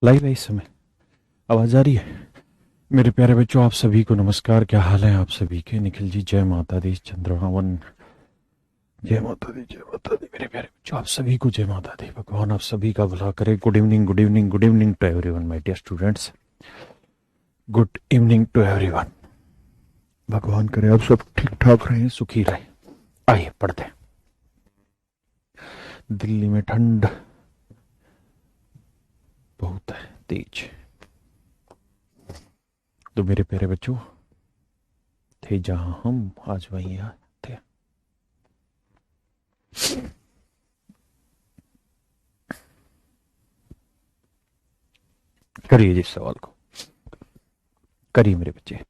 Live है इस समय। आवाज आ रही है? मेरे प्यारे बच्चों, आप सभी को नमस्कार। क्या हाल है आप सभी के? निखिल जी, जय माता दी। चंद्रभावन, जय माता दी, जय माता दी। मेरे प्यारे बच्चों, आप सभी को जय माता दी। भगवान आप सभी का भला करे। Good evening, good evening, good evening to everyone my dear students. Good evening to everyone. भगवान करे आप सब ठीक ठाक रहें, सुखी रहें। आइए पढ़ते हैं। दिल्ली में ठंड बहुत है, तेज। तो मेरे प्यारे बच्चों, थे जहां हम, आज वहीं थे। करिए जिस सवाल को, करिए मेरे बच्चे।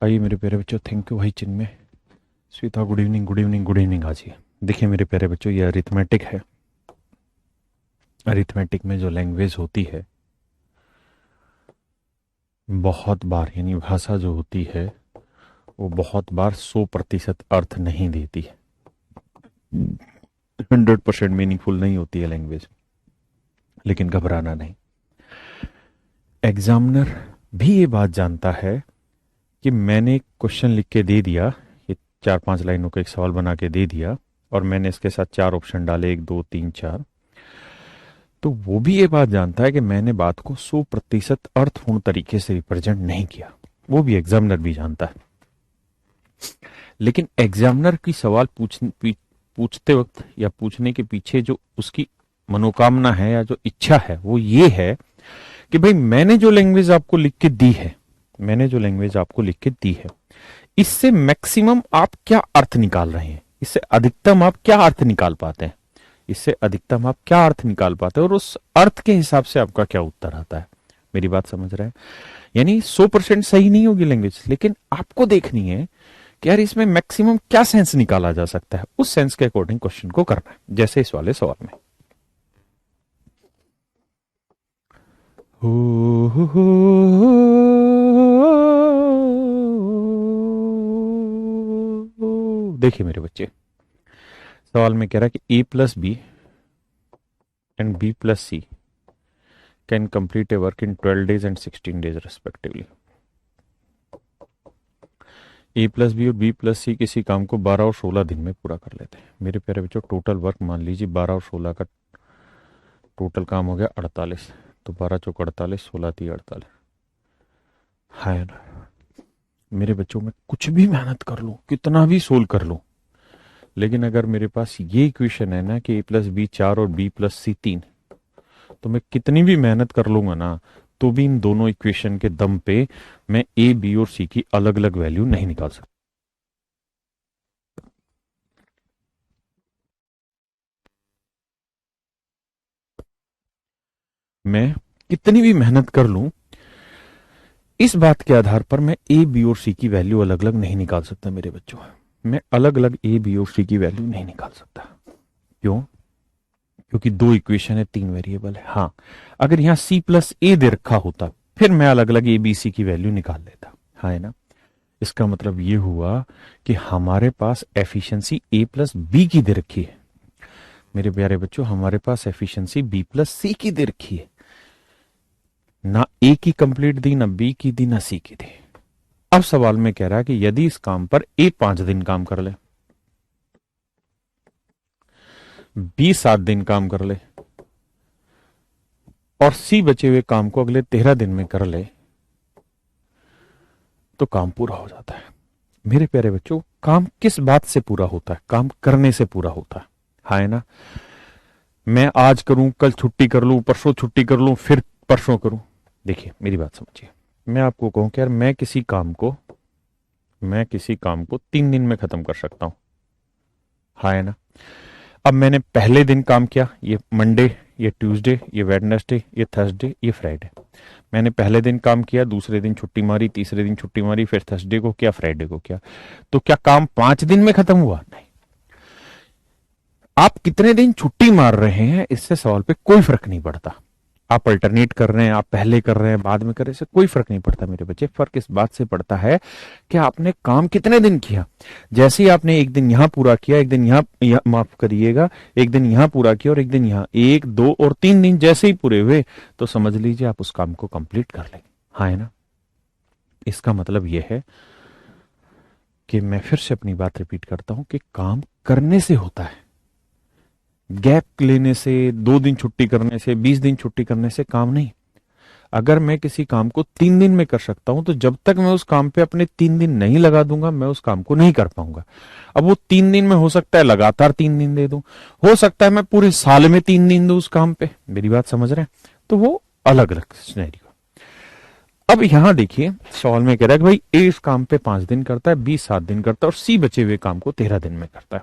आइए मेरे प्यारे बच्चों, थैंक यू भाई Chinmay. Sweta, good evening, good evening, good evening. आज ये देखिए मेरे प्यारे बच्चों, ये अरिथमेटिक है। अरिथमेटिक में जो लैंग्वेज होती है, बहुत बार यानी भाषा जो होती है वो बहुत बार 100% अर्थ नहीं देती है। 100% मीनिंगफुल नहीं होती है लैंग्वेज। लेकिन घबराना नहीं, एग्जामिनर भी ये बात जानता है कि मैंने क्वेश्चन लिख के दे दिया, ये 4-5 लाइनों का एक सवाल बना के दे दिया, और मैंने इसके साथ 4 ऑप्शन डाले, 1 2 3 4। तो वो भी ये बात जानता है कि मैंने बात को 100% अर्थपूर्ण तरीके से रिप्रेजेंट नहीं किया। वो भी एग्जामिनर भी जानता है। लेकिन एग्जामिनर की सवाल पूछते वक्त या पूछने के पीछे जो उसकी मनोकामना है या जो इच्छा है, वो ये है कि भाई मैंने जो लैंग्वेज आपको लिख के दी है, मैंने जो लैंग्वेज आपको लिख के दी है, इससे मैक्सिमम आप क्या अर्थ निकाल रहे हैं, इससे अधिकतम आप क्या अर्थ निकाल पाते हैं, इससे अधिकतम आप क्या अर्थ निकाल पाते हैं, और उस अर्थ के हिसाब से आपका क्या उत्तर आता है। मेरी बात समझ रहे हैं? यानी 100% सही नहीं होगी लैंग्वेज, लेकिन आपको देखनी है कि यार इसमें मैक्सिमम क्या सेंस निकाला जा सकता है, उस सेंस के अकॉर्डिंग क्वेश्चन को करना है, जैसे इस वाले सवाल में। देखिए मेरे बच्चे, सवाल में कह रहा है कि a+b and b+c can complete a work in 12 days and 16 days respectively. a+b और b+c किसी काम को 12 और 16 दिन में पूरा कर लेते हैं। मेरे प्यारे बच्चों, टोटल वर्क मान लीजिए 12 और 16 का टोटल काम हो गया 48। तो 12 चौक 48, 16 3 48 है ना। मेरे बच्चों, में कुछ भी मेहनत कर लूं, कितना भी सोल्व कर लूं, लेकिन अगर मेरे पास ये इक्वेशन है ना कि a+b 4 और b+c 3, तो मैं कितनी भी मेहनत कर लूंगा ना, तो भी इन दोनों इक्वेशन के दम पे मैं ए, बी और सी की अलग अलग वैल्यू नहीं निकाल सकता। मैं कितनी भी मेहनत कर लूं, इस बात के आधार पर मैं ए, बी और सी की वैल्यू अलग अलग नहीं निकाल सकता। मेरे बच्चों, मैं अलग अलग ए, बी और सी की वैल्यू नहीं निकाल सकता। क्यों? क्योंकि 2 इक्वेशन है, 3 वेरिएबल है। हाँ, अगर यहां c+a दे रखा होता, फिर मैं अलग अलग ए, बी, सी की वैल्यू निकाल लेता। हाँ है ना। इसका मतलब ये हुआ कि हमारे पास एफिशिएंसी a+b की दे रखी है। मेरे प्यारे बच्चों, हमारे पास एफिशिएंसी b+c की दे रखी है। ना ए की कंप्लीट दी, ना बी की दी, ना सी की दी। अब सवाल में कह रहा है कि यदि इस काम पर ए 5 दिन काम कर ले, बी 7 दिन काम कर ले, और सी बचे हुए काम को अगले 13 दिन में कर ले, तो काम पूरा हो जाता है। मेरे प्यारे बच्चों, काम किस बात से पूरा होता है? काम करने से पूरा होता है, हाँ है ना। मैं आज करूं, कल छुट्टी कर लूं, परसों छुट्टी कर लूं, फिर परसों करूं। देखिए मेरी बात समझिए, मैं आपको कहूं कि यार मैं किसी काम को 3 दिन में खत्म कर सकता हूं, हाँ है ना। अब मैंने पहले दिन काम किया, ये मंडे, ये ट्यूसडे, ये वेडनेसडे, ये थर्सडे, ये फ्राइडे। मैंने पहले दिन काम किया, दूसरे दिन छुट्टी मारी, तीसरे दिन छुट्टी मारी, फिर थर्सडे को किया, फ्राइडे को किया। तो क्या काम 5 दिन में खत्म हुआ? नहीं। आप कितने दिन छुट्टी मार रहे हैं, इससे सवाल पे कोई फर्क नहीं पड़ता। आप अल्टरनेट कर रहे हैं, आप पहले कर रहे हैं, बाद में कर रहे हैं, इससे कोई फर्क नहीं पड़ता मेरे बच्चे। फर्क इस बात से पड़ता है कि आपने काम कितने दिन किया। जैसे ही आपने एक दिन यहां पूरा किया, एक दिन माफ करिएगा, एक दिन यहां पूरा किया और एक दिन यहां, 1, 2 और 3 दिन जैसे ही पूरे हुए, तो समझ लीजिए आप उस काम को कंप्लीट कर लेंगे, हाँ है ना। इसका मतलब यह है कि मैं फिर से अपनी बात रिपीट करता हूं कि काम करने से होता है। गैप लेने से, 2 दिन छुट्टी करने से, 20 दिन छुट्टी करने से काम नहीं। अगर मैं किसी काम को 3 दिन में कर सकता हूं, तो जब तक मैं उस काम पे अपने 3 दिन नहीं लगा दूंगा, मैं उस काम को नहीं कर पाऊंगा। अब वो 3 दिन में हो सकता है लगातार 3 दिन दे दूं, हो सकता है मैं पूरे साल में 3 दिन दूं उस काम पे। मेरी बात समझ रहे हैं? तो वो अलग अलग सिनेरियो। अब यहां देखिए, सवाल में कह रहा है कि भाई ए इस काम पे 5 दिन करता है, बी 7 दिन करता है और सी बचे हुए काम को 13 दिन में करता है।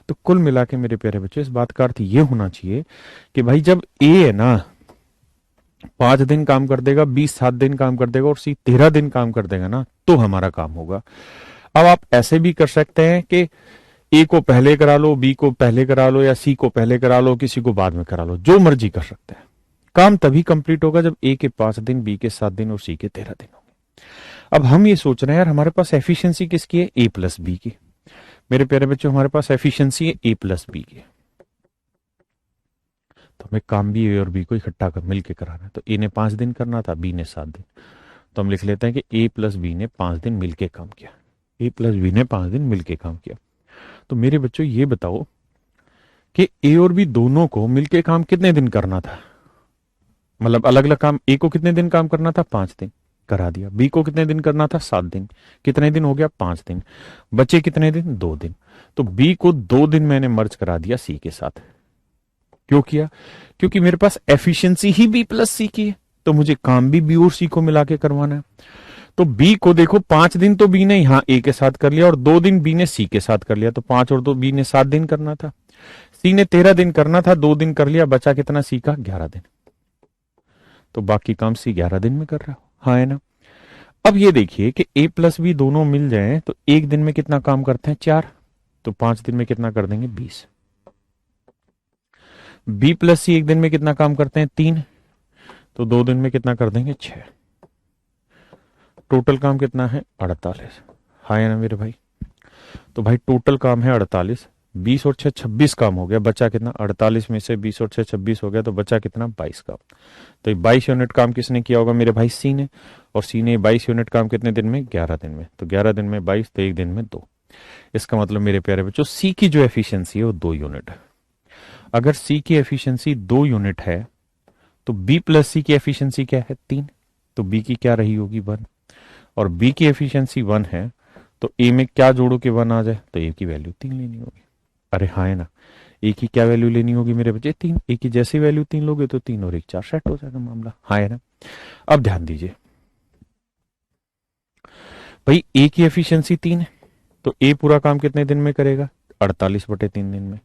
तो कुल मिला के मेरे प्यारे बच्चों, इस बात का अर्थ ये होना चाहिए कि भाई जब ए है ना 5 दिन काम कर देगा, बी 7 दिन काम कर देगा और सी 13 दिन काम कर देगा ना, तो हमारा काम होगा। अब आप ऐसे भी कर सकते हैं कि ए को पहले करा लो, बी को पहले करा लो, या सी को पहले करा लो, किसी को बाद में करा लो, जो मर्जी कर सकते हैं। काम तभी कंप्लीट होगा जब ए के 5 दिन, बी के 7 दिन और सी के 13 दिन होंगे। अब हम ये सोच रहे हैं यार हमारे पास एफिशिएंसी किसकी है? ए प्लस बी की। मेरे प्यारे बच्चों, हमारे पास एफिशिएंसी है ए प्लस बी की। तो हमें काम भी ए और बी को इकट्ठा कर मिलकर कराना है। तो ए ने 5 दिन करना था, बी ने 7 दिन। तो हम लिख लेते हैं कि ए प्लस बी ने 5 दिन मिलकर काम किया। ए प्लस बी ने 5 दिन मिलकर काम किया। तो मेरे बच्चों ये बताओ कि ए और बी दोनों को मिलकर काम कितने दिन करना था? मतलब अलग अलग काम। ए को कितने दिन काम करना था? 5 दिन, करा दिया। बी को कितने दिन करना था? 7 दिन। कितने दिन हो गया? 5 दिन। बचे कितने दिन? 2 दिन। तो बी को 2 दिन मैंने मर्ज करा दिया सी के साथ। क्यों किया? क्योंकि मेरे पास एफिशिएंसी ही बी प्लस सी की है, तो मुझे काम भी बी और सी को मिला के करवाना है। तो बी को देखो, 5 दिन तो बी ने यहां ए के साथ कर लिया और 2 दिन बी ने सी के साथ कर लिया। तो 5 और 2, बी ने 7 दिन करना था। सी ने 13 दिन करना था, 2 दिन कर लिया, बचा कितना? सी का 11 दिन। तो बाकी काम सी 11 दिन में कर रहा हो, हाँ है ना। अब ये देखिए कि ए प्लस बी दोनों मिल जाए तो एक दिन में कितना काम करते हैं? 4। तो 5 दिन में कितना कर देंगे? 20। बी प्लस सी एक दिन में कितना काम करते हैं? 3। तो 2 दिन में कितना कर देंगे? 6। टोटल काम कितना है? 48। हाँ है ना मेरे भाई। तो भाई टोटल काम है 48। 20 और 6 26 काम हो गया। बचा कितना? 48 में से 20 और 6 26 हो गया, तो बचा कितना? 22 काम। तो 22 यूनिट काम किसने किया होगा? मेरे भाई सी ने। और सी ने 22 यूनिट काम कितने दिन में? 11 दिन में। तो 11 दिन में 22, तो एक दिन में 2। इसका मतलब मेरे प्यारे बच्चों, सी की जो एफिशिएंसी है वो 2 यूनिट है। अगर सी की एफिशिएंसी 2 यूनिट है तो बी प्लस सी की एफिशिएंसी क्या है? 3। तो बी की क्या रही होगी? 1। और बी की एफिशिएंसी 1 है, तो ए में क्या जोड़ो कि 1 आ जाए? तो ए की वैल्यू 3 लेनी होगी। अरे हाँ है ना। ए की क्या वैल्यू लेनी होगी मेरे बच्चे? 3। ए की जैसी वैल्यू 3 लोगे तो 3 और 1 4 सेट हो जाएगा मामला, हाँ है ना। अब ध्यान दीजिए भाई, ए की एफिशिएंसी 3 है, तो ए पूरा काम कितने दिन में करेगा? 48/3 दिन में।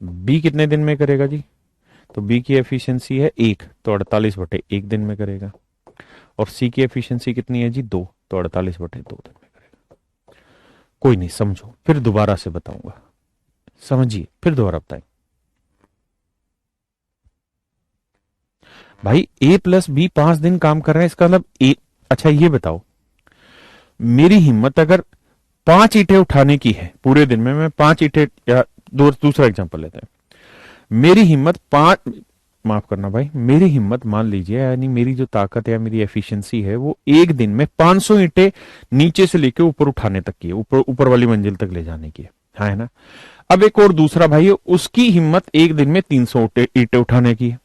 बी कितने दिन में करेगा जी? तो बी की एफिशिएंसी है 1, तो 48/1 दिन में करेगा। और सी की एफिशिएंसी कितनी है जी? 2, तो 48/2 दिन में करेगा। कोई नहीं, समझो, फिर दोबारा से बताऊंगा, समझिए, फिर दोबारा बताएं। भाई ए प्लस बी 5 दिन काम कर रहे हैं, इसका मतलब ए। अच्छा ये बताओ, मेरी हिम्मत अगर 5 ईंटें उठाने की है पूरे दिन में, मैं 5 ईंटें, या दूसरा एग्जांपल लेते हैं। मेरी हिम्मत 5, माफ करना भाई, मेरी हिम्मत मान लीजिए, यानी मेरी जो ताकत है, मेरी एफिशिएंसी है, वो एक दिन में 500 ईंटें नीचे से लेकर ऊपर उठाने तक की है, ऊपर वाली मंजिल तक ले जाने की है, हाँ है ना। अब एक और दूसरा भाई है, उसकी हिम्मत एक दिन में 300 ईंटें उठाने की है।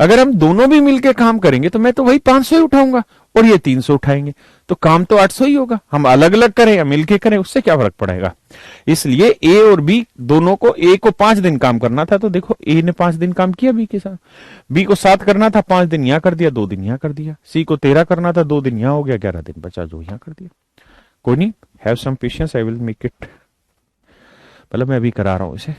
अगर हम दोनों भी मिलकर काम करेंगे तो मैं तो वही 500 ही उठाऊंगा और ये 300 उठाएंगे। तो काम तो 800 ही होगा, हम अलग अलग करें या मिलके करें उससे क्या फर्क पड़ेगा। इसलिए ए और बी दोनों को, ए को 5 दिन काम करना था तो देखो ए ने 5 दिन काम किया बी के साथ, बी को 7 करना था 5 दिन यहां कर दिया, 2 दिन यहां कर दिया, सी को 13 करना था 2 दिन यहां हो गया, 11 दिन बचा जो यहां कर दिया। कोई नहीं, have some patience, I will make it. मतलब मैं अभी करा रहा हूं इसे।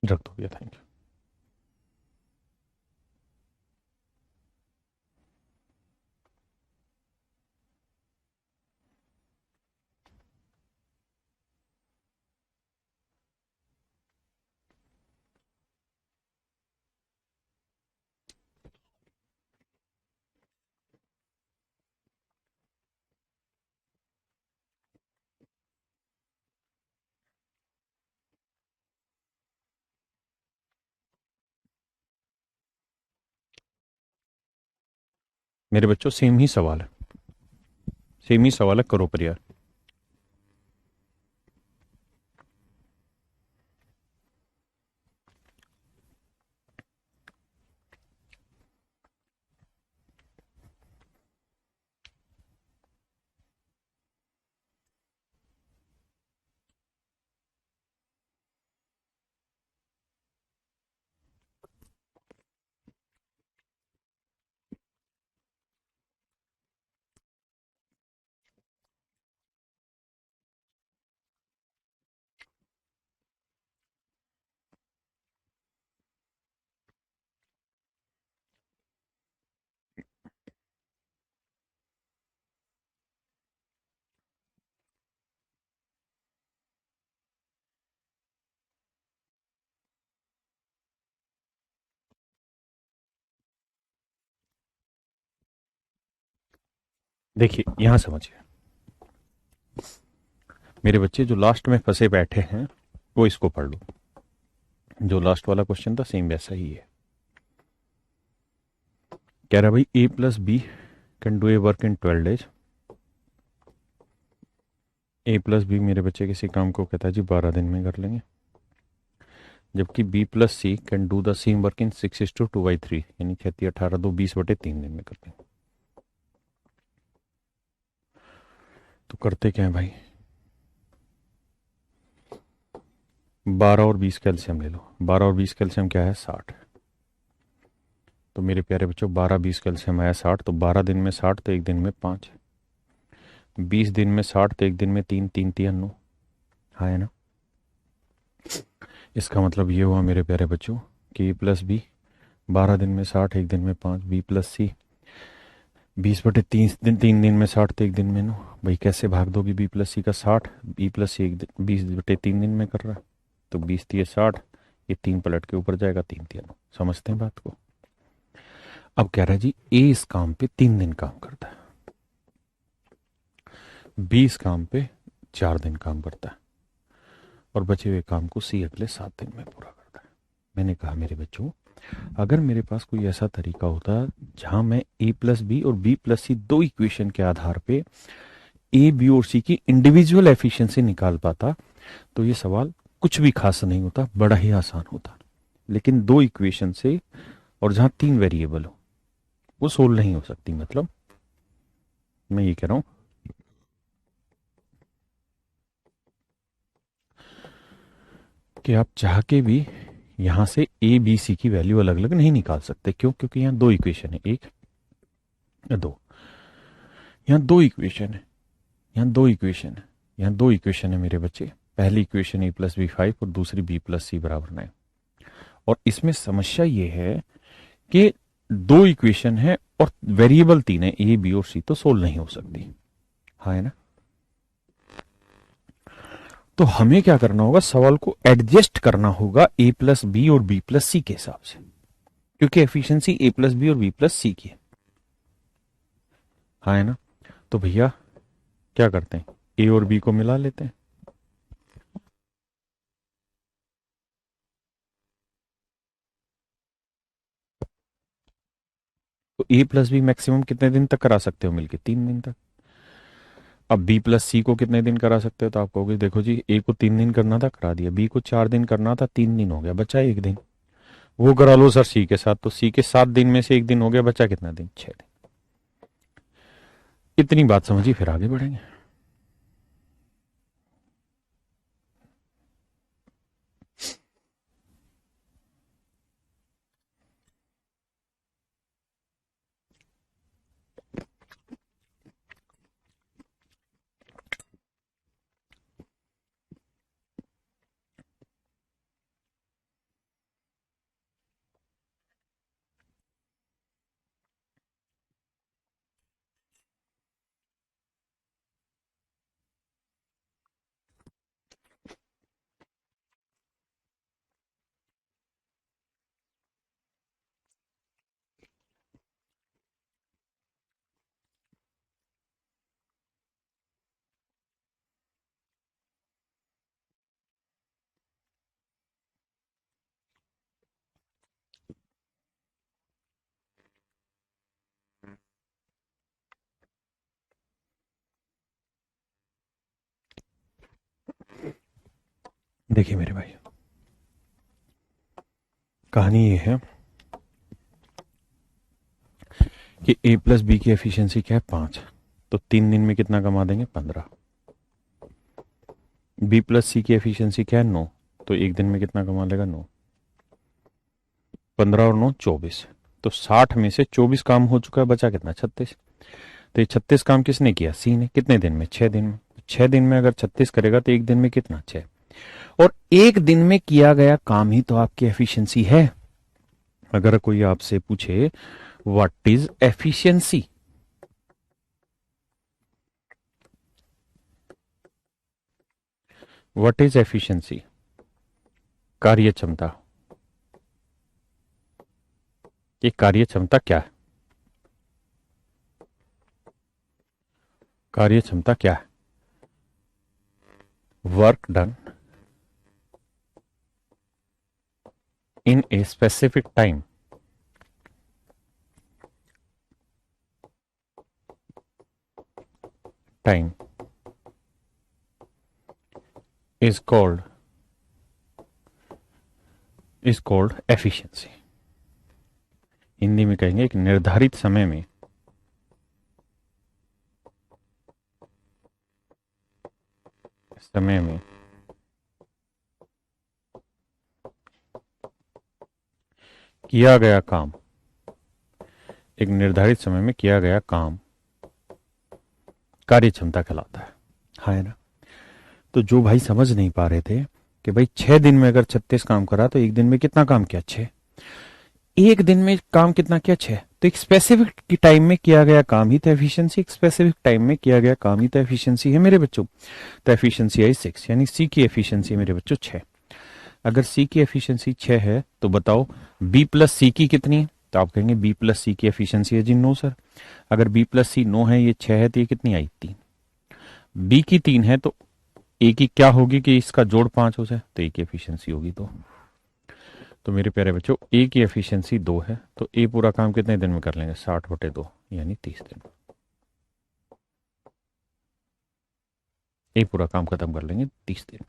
रख दो भैया, थैंक यू। मेरे बच्चों सेम ही सवाल है, सेम ही सवाल है, करो प्रयास। देखिए यहां समझिए, मेरे बच्चे जो लास्ट में फंसे बैठे हैं वो इसको पढ़ लो, जो लास्ट वाला क्वेश्चन था सेम वैसा ही है। कह रहा भाई A plus B can do a work in 12 days. A plus B मेरे बच्चे किसी काम को कहता है जी 12 दिन में कर लेंगे, जबकि B plus C can do the same work in 6:2/3, यानी 36 18 2 20/3 दिन में कर लेंगे। तो करते क्या है भाई, 12 और 20 कैल्शियम ले लो। 12 और 20 कैल्शियम क्या है, 60। तो मेरे प्यारे बच्चों 12 20 कैल्शियम आया 60, तो 12 दिन में 60 तो एक दिन में 5, 20 दिन में 60 तो एक दिन में 3, 3 3 9। हाँ है ना। इसका मतलब ये हुआ मेरे प्यारे बच्चों कि ए प्लस बी 12 दिन में 60 एक दिन में 5, बी प्लस सी 20/3 दिन 3 दिन में 60 तो एक दिन में 9। भाई कैसे भाग दोगे बी प्लस सी का 60, बी प्लस सी 20/3 दिन में कर रहा है, तो 20 3 60, ये 3 पलट के ऊपर जाएगा, 3 3 9। समझते हैं बात को। अब कह रहा है जी ए इस काम पे 3 दिन काम करता है, बी इस काम पे 4 दिन काम करता है, और बचे हुए काम को सी अगले 7 दिन में पूरा करता है। मैंने कहा मेरे बच्चों अगर मेरे पास कोई ऐसा तरीका होता जहां मैं ए प्लस बी और बी प्लस सी दो इक्वेशन के आधार पे ए बी और सी की इंडिविजुअल एफिशिएंसी निकाल पाता तो ये सवाल कुछ भी खास नहीं होता, बड़ा ही आसान होता। लेकिन दो इक्वेशन से और जहां 3 वेरिएबल हो वो सोल्व नहीं हो सकती। मतलब मैं ये कह रहा हूं कि आप चाह के भी यहां से ए बी सी की वैल्यू अलग अलग नहीं निकाल सकते। क्यों? क्योंकि यहां दो इक्वेशन है, एक या दो, यहां दो इक्वेशन है, यहां दो इक्वेशन है, यहां दो इक्वेशन है मेरे बच्चे। पहली इक्वेशन ए प्लस बी 5 और दूसरी बी प्लस सी बराबर 9। और इसमें समस्या ये है कि दो इक्वेशन है और वेरिएबल 3 है, ए बी और सी, तो सोल्व नहीं हो सकती। हाँ है ना। तो हमें क्या करना होगा, सवाल को एडजस्ट करना होगा ए प्लस बी और बी प्लस सी के हिसाब से, क्योंकि एफिशिएंसी ए प्लस बी और बी प्लस सी की है। हाँ है ना। तो भैया क्या करते हैं, ए और बी को मिला लेते हैं। तो ए प्लस बी मैक्सिमम कितने दिन तक करा सकते हो मिलके, 3 दिन तक। अब बी प्लस सी को कितने दिन करा सकते हो, तो आप कहोगे देखो जी ए को 3 दिन करना था करा दिया, बी को 4 दिन करना था 3 दिन हो गया, बचा 1 दिन, वो करा लो सर सी के साथ, तो सी के 7 दिन में से 1 दिन हो गया, बचा कितना दिन, 6 दिन। इतनी बात समझिए, फिर आगे बढ़ेंगे। देखिए मेरे भाई, कहानी ये है कि ए प्लस बी की एफिशिएंसी क्या है, 5। तो 3 दिन में कितना कमा देंगे, 15। बी प्लस सी की एफिशिएंसी क्या है, 9। तो 1 दिन में कितना कमा लेगा, 9। 15 और 9 24। तो 60 में से 24 काम हो चुका है, बचा कितना, 36। तो ये 36 काम किसने किया, सी ने। कितने दिन में, 6 दिन में। 6 दिन में अगर 36 करेगा तो 1 दिन में कितना, 6। और 1 दिन में किया गया काम ही तो आपकी एफिशिएंसी है। अगर कोई आपसे पूछे what is efficiency, what is efficiency, कार्य क्षमता, ये कार्य क्षमता क्या है, कार्य क्षमता क्या है, work done in a specific time, time is called, is called efficiency. Hindi में कहेंगे एक निर्धारित समय में, समय में किया गया काम, एक निर्धारित समय में किया गया काम कार्य क्षमता कहलाता है। हाँ है ना। तो जो भाई समझ नहीं पा रहे थे कि भाई 6 दिन में अगर 36 काम करा तो 1 दिन में कितना काम किया, 6। 1 दिन में काम कितना किया, 6। तो एक स्पेसिफिक टाइम में किया गया काम ही तो एफिशिएंसी, एक स्पेसिफिक टाइम में किया गया काम ही तो एफिशिएंसी है मेरे बच्चों। तो एफिशिएंसी आई 6, यानी सी की एफिशिएंसी मेरे बच्चों 6। अगर सी की एफिशिएंसी 6 है तो बताओ बी प्लस सी की कितनी है, तो आप कहेंगे बी प्लस सी की एफिशिएंसी है जी 9 सर। अगर बी प्लस सी 9 है, ये 6 है, तो ये कितनी आई, 3। बी की 3 है, तो ए की क्या होगी कि इसका जोड़ 5 हो जाए, तो ए की एफिशिएंसी होगी 2। तो मेरे प्यारे बच्चों ए की एफिशिएंसी 2 है, तो ए पूरा काम कितने दिन में कर लेंगे, 60/2 यानी 30 दिन। ए पूरा काम खत्म कर लेंगे 30 दिन।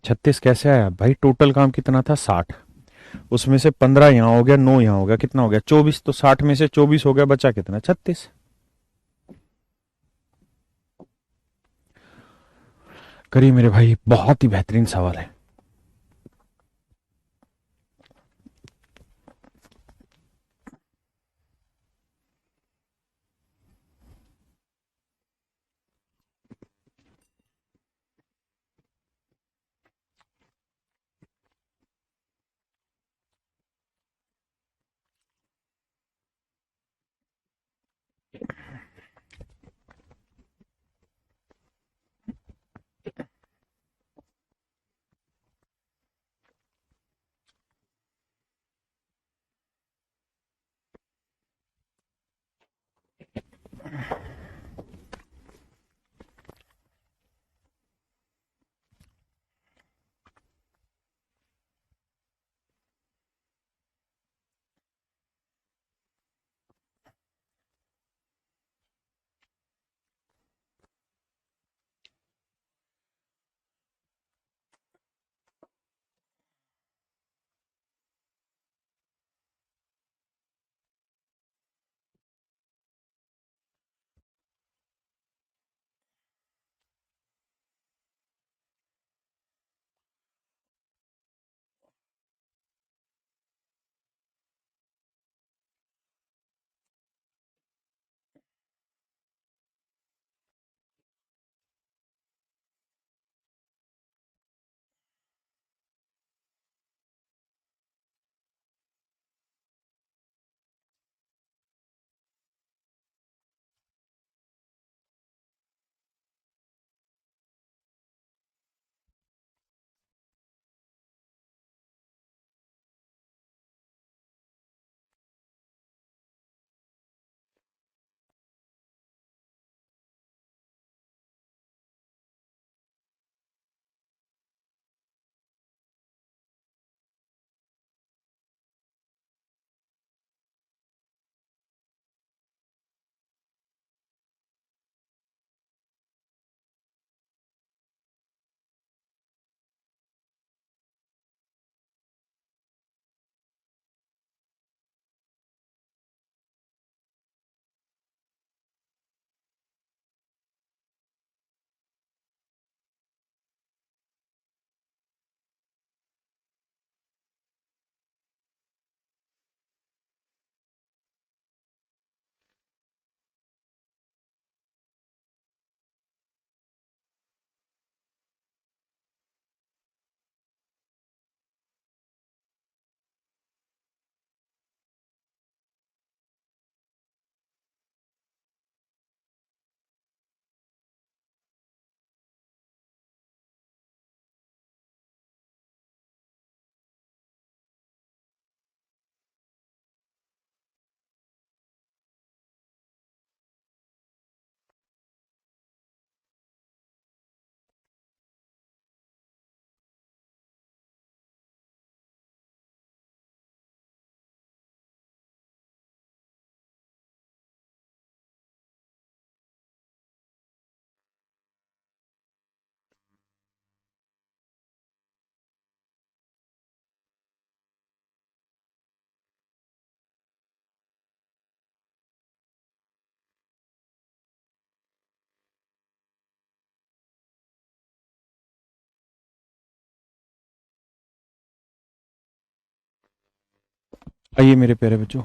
36 कैसे आया भाई, टोटल काम कितना था, 60। उसमें से 15 यहां हो गया, 9 यहां हो गया, कितना हो गया, 24। तो 60 में से 24 हो गया, बचा कितना, 36। करिए मेरे भाई, बहुत ही बेहतरीन सवाल है। आइए मेरे प्यारे बच्चों,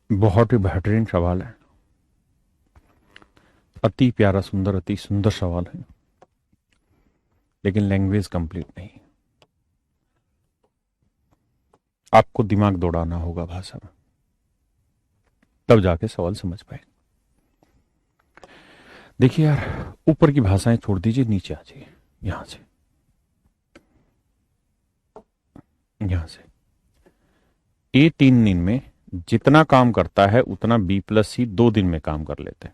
बहुत ही बेहतरीन सवाल है, अति प्यारा सुंदर, अति सुंदर सवाल है, लेकिन लैंग्वेज कंप्लीट नहीं। आपको दिमाग दौड़ाना होगा भाषा में, तब जाके सवाल समझ पाए। देखिए यार, ऊपर की भाषाएं छोड़ दीजिए, नीचे आ जाइए। यहां से ए 3 दिन में जितना काम करता है उतना बी प्लस सी 2 दिन में काम कर लेते हैं।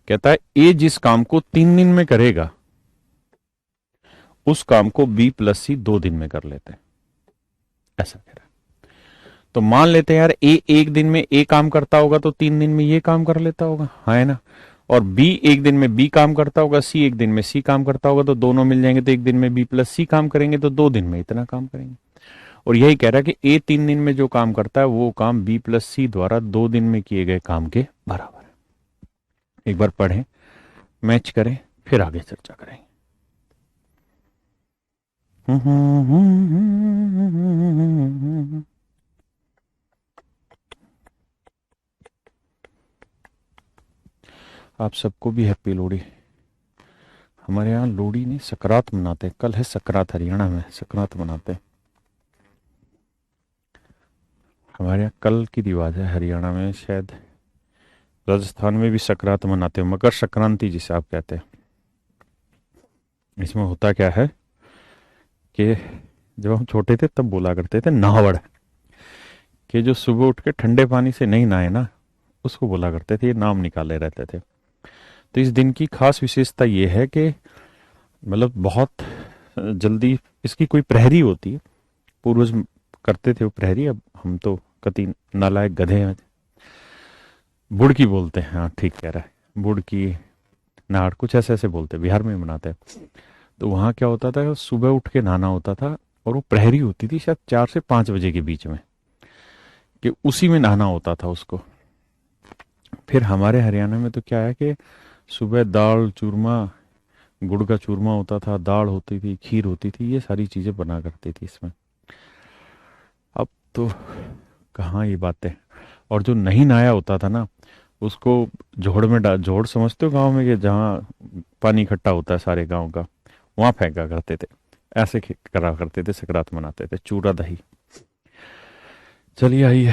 कहता है ए जिस काम को 3 दिन में करेगा उस काम को बी प्लस सी 2 दिन में कर लेते हैं, ऐसा कह रहा है। तो मान लेते हैं यार ए 1 दिन में ए काम करता होगा तो 3 दिन में ये काम कर लेता होगा, हाँ है ना। और बी 1 दिन में बी काम करता होगा, सी 1 दिन में सी काम करता होगा, तो दोनों मिल जाएंगे तो 1 दिन में बी प्लस सी काम करेंगे, तो 2 दिन में इतना काम करेंगे। और यही कह रहा है कि ए 3 दिन में जो काम करता है वो काम बी प्लस सी द्वारा 2 दिन में किए गए काम के बराबर है। एक बार पढ़ें, मैच करें, फिर आगे चर्चा करेंगे। आप सबको भी हैप्पी लोहड़ी। हमारे यहाँ लोहड़ी नहीं, सकरात मनाते हैं। कल है सकरात, हरियाणा में सकरात मनाते हैं। हमारे यहाँ कल की रिवाज है, हरियाणा में शायद राजस्थान में भी सकरात मनाते हैं, मकर संक्रांति जिसे आप कहते हैं। इसमें होता क्या है कि जब हम छोटे थे तब बोला करते थे नहावड़, कि जो सुबह उठ के ठंडे पानी से नहीं नहाए ना उसको बोला करते थे, ये नाम निकाले रहते थे। तो इस दिन की खास विशेषता ये है कि मतलब बहुत जल्दी इसकी कोई प्रहरी होती है, पूर्वज करते थे वो प्रहरी, अब हम तो कति नालायक गधे हैं। बुड़की बोलते हैं, हाँ ठीक कह रहा है, बुड़की नाड़ कुछ ऐसे ऐसे बोलते हैं, बिहार में मनाते हैं। तो वहाँ क्या होता था, सुबह उठ के नहाना होता था और वो प्रहरी होती थी शायद 4 से 5 बजे के बीच में, कि उसी में नहाना होता था उसको। फिर हमारे हरियाणा में तो क्या है कि सुबह दाल चूरमा, गुड़ का चूरमा होता था, दाल होती थी, खीर होती थी, ये सारी चीजें बना करती थी इसमें। अब तो कहाँ ये बातें। और जो नहीं नहाया होता था ना उसको जोड़ में डाल, जोड़ समझते हो गांव में, कि जहाँ पानी इकट्ठा होता है सारे गांव का, वहां फेंका करते थे। ऐसे करा करते थे, सकरात मनाते थे, चूरा दही। चलिए आइए,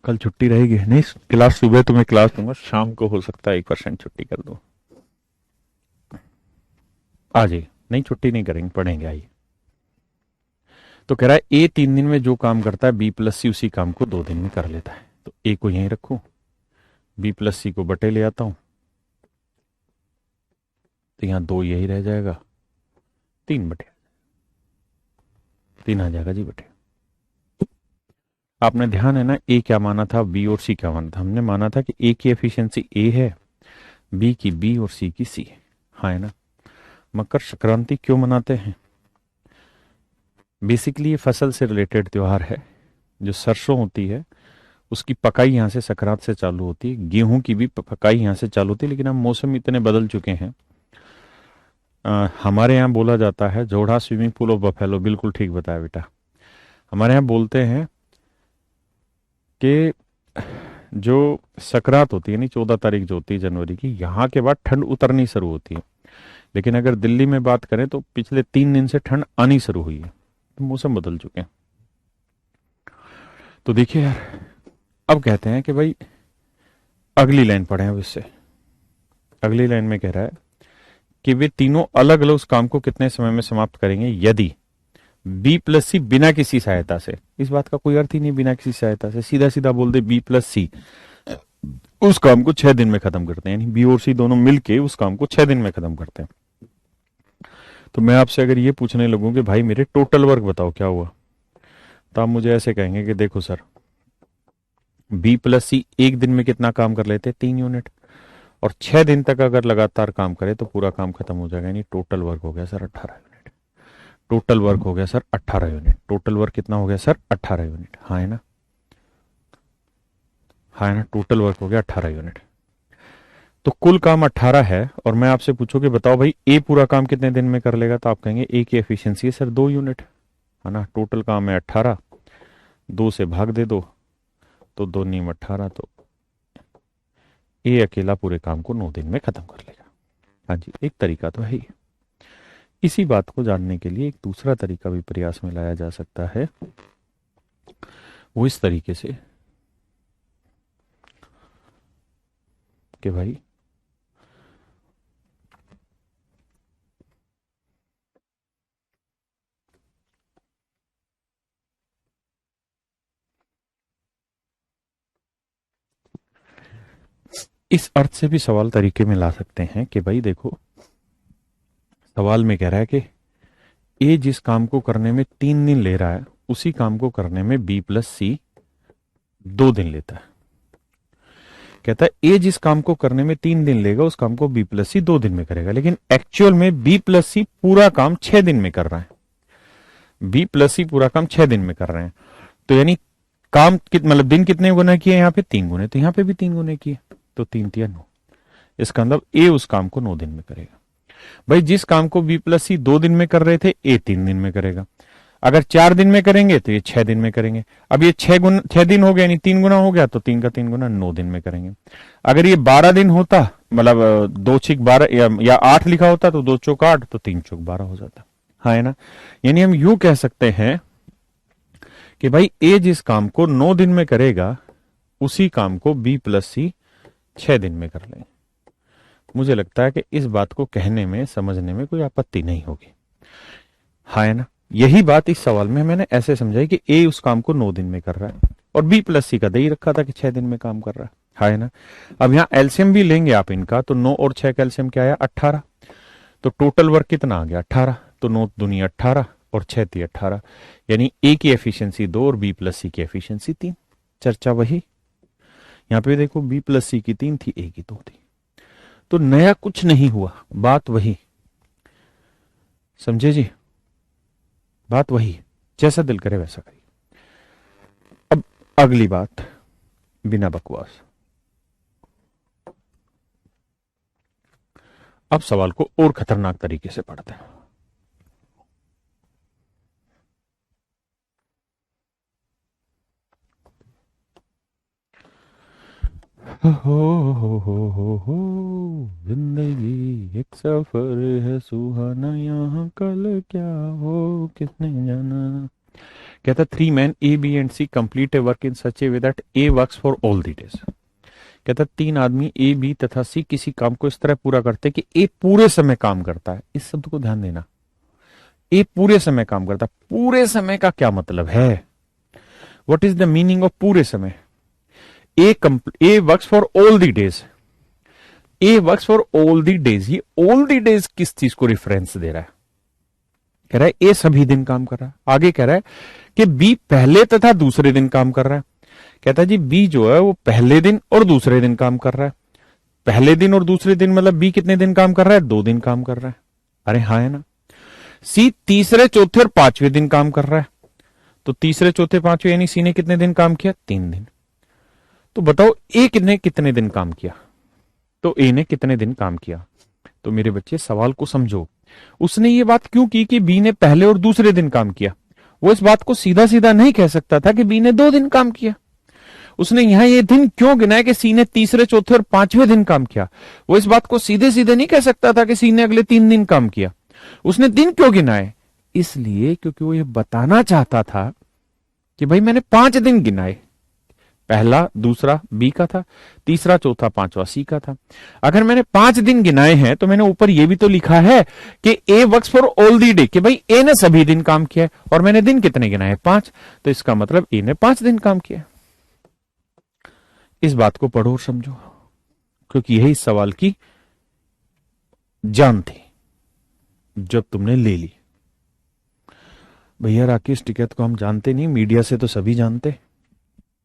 कल छुट्टी रहेगी नहीं, क्लास सुबह तुम्हें क्लास दूंगा, शाम को हो सकता है 1% छुट्टी कर दूं। आ जाइए, नहीं छुट्टी नहीं करेंगे, पढ़ेंगे, आइए। तो कह रहा है ए 3 दिन में जो काम करता है बी प्लस सी उसी काम को 2 दिन में कर लेता है। तो ए को यहीं रखूं, बी प्लस सी को बटे ले आता हूं, तो यहां 2 यही रह जाएगा, 3 बटे 3 आ जाएगा जी बटे। आपने ध्यान है ना, ए क्या माना था, बी और सी क्या माना था। हमने माना था कि ए की एफिशिएंसी ए है, बी की बी और सी की सी है, हाँ है ना। मकर संक्रांति क्यों मनाते हैं? बेसिकली ये फसल से रिलेटेड त्योहार है। जो सरसों होती है उसकी पकाई यहाँ से संक्रांत से चालू होती है, गेहूं की भी पकाई यहाँ से चालू होती है। लेकिन अब मौसम इतने बदल चुके हैं, हमारे यहाँ बोला जाता है जोड़ा स्विमिंग पूल और बफेलो, बिल्कुल ठीक बताया बेटा। हमारे यहाँ बोलते हैं कि जो सकरात होती है नहीं, 14 तारीख जो होती है जनवरी की, यहाँ के बाद ठंड उतरनी शुरू होती है। लेकिन अगर दिल्ली में बात करें तो पिछले 3 दिन से ठंड आनी शुरू हुई है, तो मौसम बदल चुके हैं। तो देखिए यार, अब कहते हैं कि भाई अगली लाइन पढ़े अब इससे। अगली लाइन में कह रहा है कि वे तीनों अलग अलग उस काम को कितने समय में समाप्त करेंगे यदि बी प्लस सी बिना किसी सहायता से। इस बात का कोई अर्थ ही नहीं बिना किसी सहायता से, सीधा सीधा बोल दे बी प्लस सी उस काम को 6 दिन में खत्म करते हैं, यानी बी और सी दोनों मिलके उस काम को 6 दिन में खत्म करते हैं। तो मैं आपसे अगर ये पूछने लगूं कि भाई मेरे टोटल वर्क बताओ क्या हुआ, तो आप मुझे ऐसे कहेंगे कि देखो सर, बी प्लस सी 1 दिन में कितना काम कर लेते हैं, 3 यूनिट, और 6 दिन तक अगर लगातार काम करे तो पूरा काम खत्म हो जाएगा, यानी टोटल वर्क हो गया सर 18 यूनिट। टोटल वर्क हो गया सर 18 यूनिट। टोटल वर्क कितना हो गया सर, 18 यूनिट, हाँ है ना, हाँ है ना, टोटल वर्क हो गया 18 यूनिट। तो कुल काम 18 है और मैं आपसे पूछूं कि बताओ भाई ए पूरा काम कितने दिन में कर लेगा, तो आप कहेंगे ए की एफिशिएंसी है सर 2 यूनिट, है ना। टोटल काम है 18, 2 से भाग दे दो तो 2 × 18, तो ए अकेला पूरे काम को 9 दिन में खत्म कर लेगा। हाँ जी, एक तरीका तो है ही। इसी बात को जानने के लिए एक दूसरा तरीका भी प्रयास में लाया जा सकता है, वो इस तरीके से कि भाई इस अर्थ से भी सवाल तरीके में ला सकते हैं कि भाई देखो, सवाल में कह रहा है कि ए जिस काम को करने में 3 दिन ले रहा है उसी काम को करने में बी प्लस सी 2 दिन लेता है। कहता है ए जिस काम को करने में 3 दिन लेगा उस काम को बी प्लस सी 2 दिन में करेगा, लेकिन एक्चुअल में बी प्लस सी पूरा काम 6 दिन में कर रहा है। बी प्लस सी पूरा काम 6 दिन में कर रहे हैं, तो यानी काम मतलब दिन कितने गुना किए, यहाँ पे 3 गुने, तो यहाँ पे भी 3 गुने किए, तो 3×3 = 9। इसका मतलब ए उस काम को 9 दिन में करेगा। भाई जिस काम को बी प्लस सी 2 दिन में कर रहे थे ए 3 दिन में करेगा। अगर 4 दिन में करेंगे तो ये 6 दिन में करेंगे। अब ये 6 दिन हो गया, यानी 3 गुना हो गया, तो 3 का 3 गुना 9 दिन में करेंगे। अगर ये 12 दिन होता, मतलब 2×6 = 12 या 8 लिखा होता, तो 2×4 = 8, तो 3×4 = 12 हो जाता। हाँ है ना। यानी हम यूं कह सकते हैं कि भाई ए जिस काम को 9 दिन में करेगा उसी काम को बी प्लस सी 6 दिन में कर लें। मुझे लगता है कि इस बात को कहने में समझने में कोई आपत्ति नहीं होगी। हाँ है ना। यही बात इस सवाल में मैंने ऐसे समझाई कि ए उस काम को 9 दिन में कर रहा है और बी प्लस सी का दे ही रखा था कि 6 दिन में काम कर रहा है। हाँ है ना। अब यहाँ एलसीएम भी लेंगे आप इनका, तो 9 और 6 का एलसीएम क्या आया 18, तो टोटल वर्क कितना आ गया 18, तो 9 दूनी 18 और 6 × 3 = 18, यानी ए की एफिशिएंसी 2 और बी प्लस सी की एफिशिएंसी 3। चर्चा वही, यहाँ पे देखो बी प्लस सी की 3 थी, ए की 2 थी, तो नया कुछ नहीं हुआ, बात वही। समझे जी, बात वही, जैसा दिल करे वैसा करिए। अब अगली बात, बिना बकवास, अब सवाल को और खतरनाक तरीके से पढ़ते हैं। हो जिंदगी एक सफर है सुहाना, यहाँ कल क्या हो किसने जाना। कहता 3 men A, B and C complete a work in such a way that A works for all the days। कहता 3 आदमी A, B तथा C किसी काम को इस तरह पूरा करते कि A पूरे समय काम करता है। इस शब्द को ध्यान देना, A पूरे समय काम करता है। पूरे समय का क्या मतलब है, what is the meaning of पूरे समय। A works for all the days, A works for all the days. ये ऑल द डेज किस चीज को रिफरेंस दे रहा है, कह रहा है ए सभी दिन काम कर रहा है। आगे कह रहा है कि बी पहले तथा दूसरे दिन काम कर रहा है। कहता है जी बी जो है वो पहले दिन और दूसरे दिन काम कर रहा है। पहले दिन और दूसरे दिन मतलब बी कितने दिन काम कर रहा है, 2 दिन काम कर रहा है। अरे हाँ है ना। सी तीसरे चौथे और पांचवें दिन काम कर रहा है, तो तीसरे चौथे पांचवें यानी सी ने कितने दिन काम किया, 3 दिन। तो बताओ ए कितने कितने दिन काम किया, तो ए ने कितने दिन काम किया। तो मेरे बच्चे सवाल को समझो, उसने ये बात क्यों की कि बी ने पहले और दूसरे दिन काम किया। वो इस बात को सीधा सीधा नहीं कह सकता था कि बी ने 2 दिन काम किया। उसने यहां ये दिन क्यों गिनाया कि सी ने तीसरे चौथे और पांचवें दिन काम किया। वो इस बात को सीधे सीधे नहीं कह सकता था कि सी ने अगले 3 दिन काम किया। उसने दिन क्यों गिनाए, इसलिए क्योंकि वो ये बताना चाहता था कि भाई मैंने 5 दिन गिनाए, पहला दूसरा बी का था, तीसरा चौथा पांचवा सी का था। अगर मैंने 5 दिन गिनाए हैं तो मैंने ऊपर ये भी तो लिखा है कि A works for all the day, कि भाई ए ने सभी दिन काम किया है और मैंने दिन कितने गिनाए 5, तो इसका मतलब ए ने 5 दिन काम किया। इस बात को पढ़ो और समझो, क्योंकि यही सवाल की जान थी जब तुमने ले ली। भैया राकेश टिकैत को हम जानते नहीं, मीडिया से तो सभी जानते,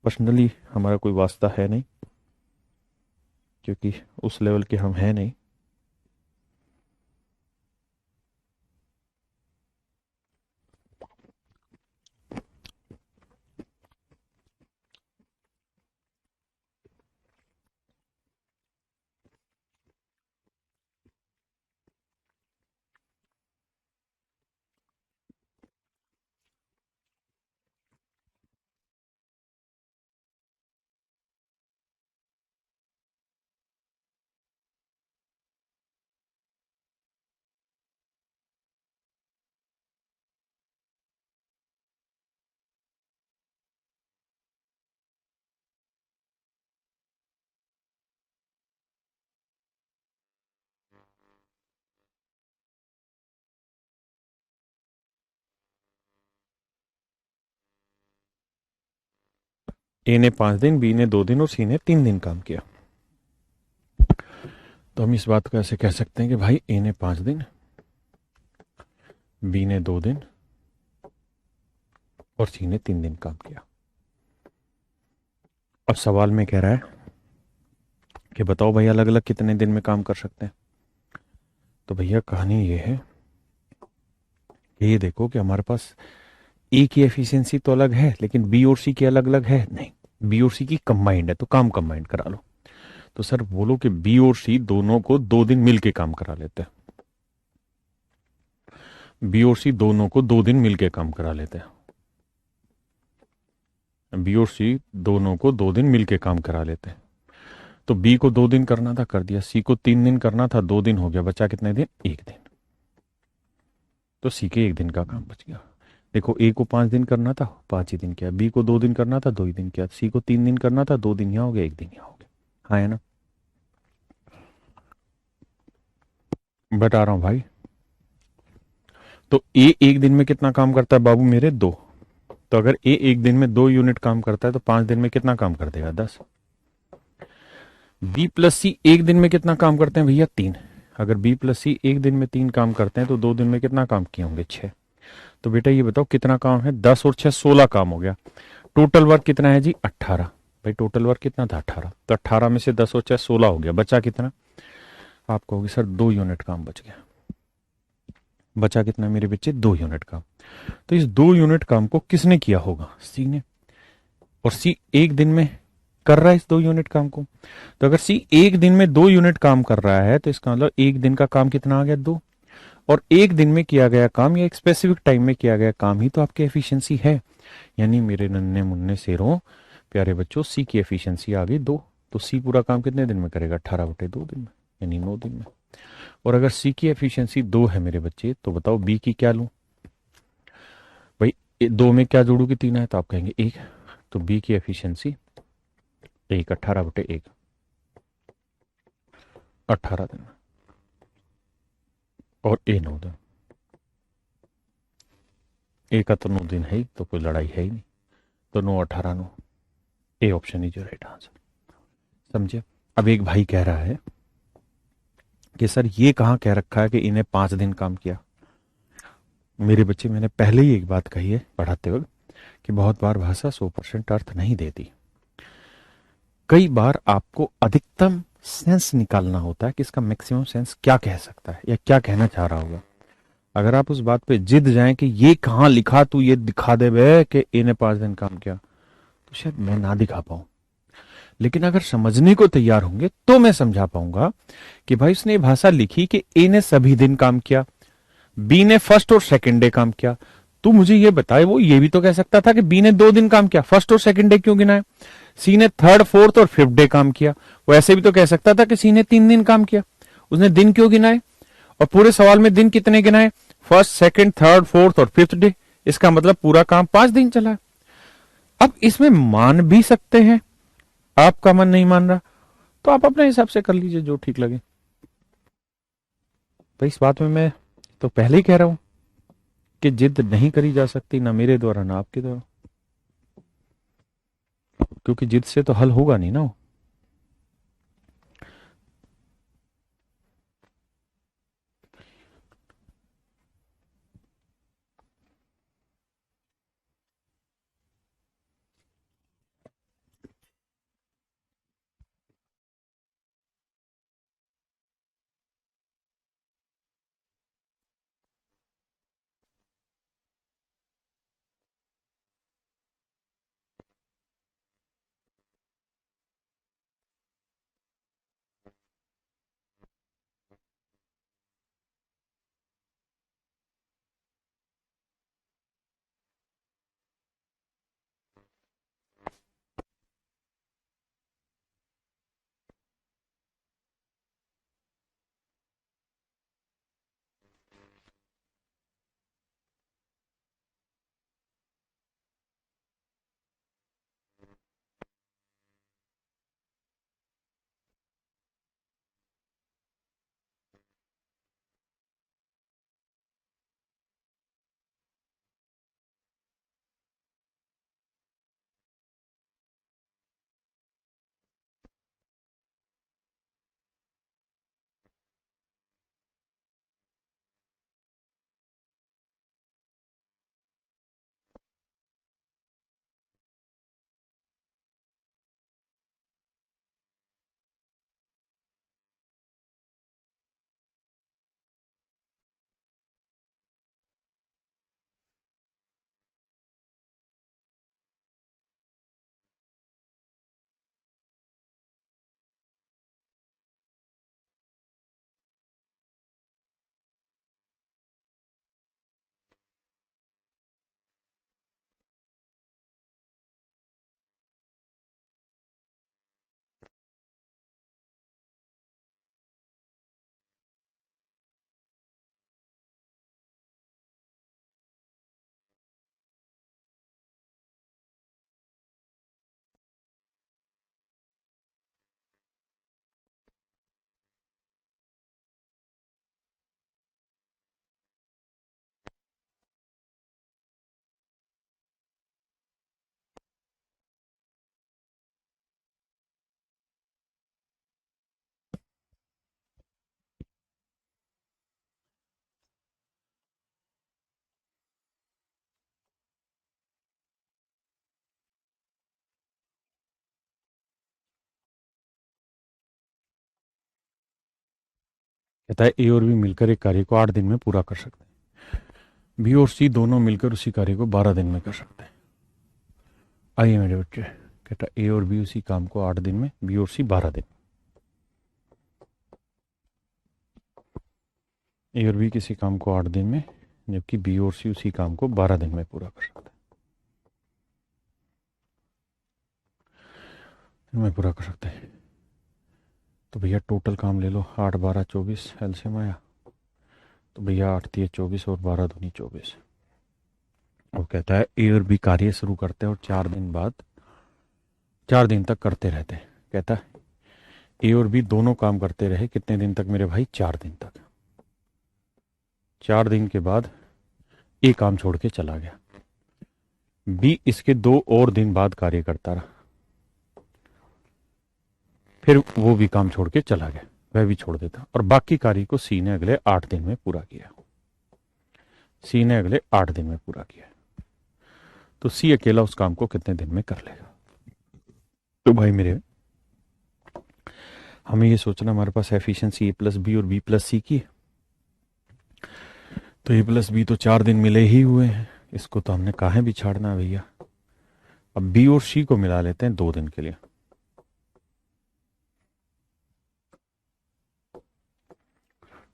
पर्सनली हमारा कोई वास्ता है नहीं, क्योंकि उस लेवल के हम हैं नहीं। ए ने 5 दिन, बी ने 2 दिन और सी ने 3 दिन काम किया। तो हम इस बात को ऐसे कह सकते हैं कि भाई ए ने 5 दिन, बी ने 2 दिन और सी ने 3 दिन काम किया। अब सवाल में कह रहा है कि बताओ भाई अलग अलग कितने दिन में काम कर सकते हैं। तो भैया कहानी ये है कि ये देखो कि हमारे पास ए की एफिशिएंसी तो अलग है, लेकिन बी और सी की अलग अलग है नहीं। बी और सी की कंबाइंड है, तो काम कंबाइंड करा लो। तो सर बोलो कि बी और सी दोनों को 2 दिन मिलके काम करा लेते हैं। बी और सी दोनों को 2 दिन मिलके काम करा लेते हैं। बी और सी दोनों को 2 दिन मिलके काम करा लेते हैं। तो बी को 2 दिन करना था, कर दिया। सी को 3 दिन करना था, 2 दिन हो गया। बचा कितने दिन? 1 दिन। तो सी के 1 दिन का काम बच गया। देखो ए को 5 दिन करना था, 5 ही दिन किया। बी को 2 दिन करना था, 2 ही दिन किया। सी को 3 दिन करना था, 2 दिन यहाँ हो गया, 1 दिन यहाँ हो गया। हाँ है ना? बता रहा हूं भाई। तो ए 1 दिन में कितना काम करता है बाबू मेरे? 2। तो अगर ए 1 दिन में 2 यूनिट काम करता है तो 5 दिन में कितना काम कर देगा? 10। बी प्लस सी 1 दिन में कितना काम करते हैं भैया? 3। अगर बी प्लस सी 1 दिन में 3 काम करते हैं तो 2 दिन में कितना काम किए होंगे? 6। तो बेटा ये बताओ कितना काम है? 10 और 6 16 काम हो गया। टोटल वर्क कितना है जी? 18। भाई टोटल वर्क कितना था? 18। तो 18 में से 10 और 6 16 हो गया। बचा कितना? आप कहोगे सर 2 यूनिट काम बच गया। बचा कितना मेरे बच्चे? 2 यूनिट काम। तो इस 2 यूनिट काम को किसने किया होगा? सी ने। और सी 1 दिन में कर रहा है इस 2 यूनिट काम को। तो अगर सी 1 दिन में 2 यूनिट काम कर रहा है तो इसका मतलब 1 दिन का काम कितना आ गया? 2। और 1 दिन में किया गया काम या एक स्पेसिफिक टाइम में किया गया काम ही तो आपकी एफिशिएंसी है। यानी मेरे नन्हे मुन्ने शेरों, प्यारे बच्चों, सी की एफिशिएंसी आ गई 2। तो सी पूरा काम कितने दिन में करेगा? 18/2 दिन में, यानी 9 दिन में। और अगर सी की एफिशिएंसी 2 है मेरे बच्चे, तो बताओ बी की क्या लूं? भाई 2 में क्या जोड़ू कि 3 है? तो आप कहेंगे 1। तो बी की एफिशिएंसी 1, 18/1, 18 दिन। और ए 9 दिन। ए का तो 9 दिन है ही, तो कोई लड़ाई है ही नहीं। तो 9 18 9, A option is right answer. समझे? अब एक भाई कह रहा है कि सर ये कहाँ कह रखा है कि इन्हें 5 दिन काम किया। मेरे बच्चे मैंने पहले ही एक बात कही है पढ़ाते वक्त कि बहुत बार भाषा 100% अर्थ नहीं देती। कई बार आपको अधिकतम सेंस निकालना होता है कि इसका मैक्सिमम सेंस क्या कह सकता है या क्या कहना चाह रहा होगा। अगर आप उस बात पे जिद जाएं कि ये कहाँ लिखा, तू ये दिखा दे बे कि ए ने 5 दिन काम किया, तो शायद मैं ना दिखा पाऊं। लेकिन अगर समझने को तैयार होंगे तो मैं समझा पाऊंगा कि भाई उसने ये भाषा लिखी कि ए ने सभी दिन काम किया, बी ने फर्स्ट और सेकंड डे काम किया। तू मुझे ये बताए, वो ये भी तो कह सकता था कि बी ने 2 दिन काम किया, फर्स्ट और सेकंड डे क्यों गिनाए? सी ने थर्ड, फोर्थ और फिफ्थ डे काम किया। वो ऐसे भी तो कह सकता था कि सी ने 3 दिन काम किया, उसने दिन क्यों गिनाए? और पूरे सवाल में दिन कितने गिनाए? फर्स्ट, सेकंड, थर्ड, फोर्थ और फिफ्थ डे। इसका मतलब पूरा काम 5 दिन चला है। अब इसमें मान भी सकते हैं, आपका मन नहीं मान रहा तो आप अपने हिसाब से कर लीजिए जो ठीक लगे। तो इस बात में मैं तो पहले ही कह रहा हूं कि जिद नहीं करी जा सकती, ना मेरे द्वारा ना आपके द्वारा, क्योंकि जिद से तो हल होगा नहीं ना वो। कहता है ए और बी मिलकर एक कार्य को 8 दिन में पूरा कर सकते हैं, बी और सी दोनों मिलकर उसी कार्य को 12 दिन में कर सकते हैं। आइए मेरे बच्चे, कहता है ए और बी उसी काम को 8 दिन में, बी और सी 12 दिन। ए और बी किसी काम को 8 दिन में, जबकि बी और सी उसी काम को 12 दिन में पूरा कर सकते हैं, इनमें पूरा कर सकते हैं। तो भैया टोटल काम ले लो, 8 12 24 एलसीएम आया, तो भैया 8 3 24 और 12 दूनी 24। वो कहता है ए और बी कार्य शुरू करते हैं और 4 दिन बाद 4 दिन तक करते रहते हैं। कहता है ए और बी दोनों काम करते रहे कितने दिन तक मेरे भाई? 4 दिन तक। 4 दिन के बाद ए काम छोड़ के चला गया, बी इसके 2 और दिन बाद कार्य करता रहा, फिर वो भी काम छोड़ के चला गया, वह भी छोड़ देता, और बाकी कार्य को सी ने अगले 8 दिन में पूरा किया। सी ने अगले 8 दिन में पूरा किया, तो सी अकेला उस काम को कितने दिन में कर लेगा? तो भाई मेरे, हमें ये सोचना हमारे पास एफिशिएंसी ए प्लस बी और बी प्लस सी की है, तो ए प्लस बी तो 4 दिन मिले ही हुए हैं, इसको तो हमने काहे भी छाड़ना है भैया। अब बी और सी को मिला लेते हैं 2 दिन के लिए।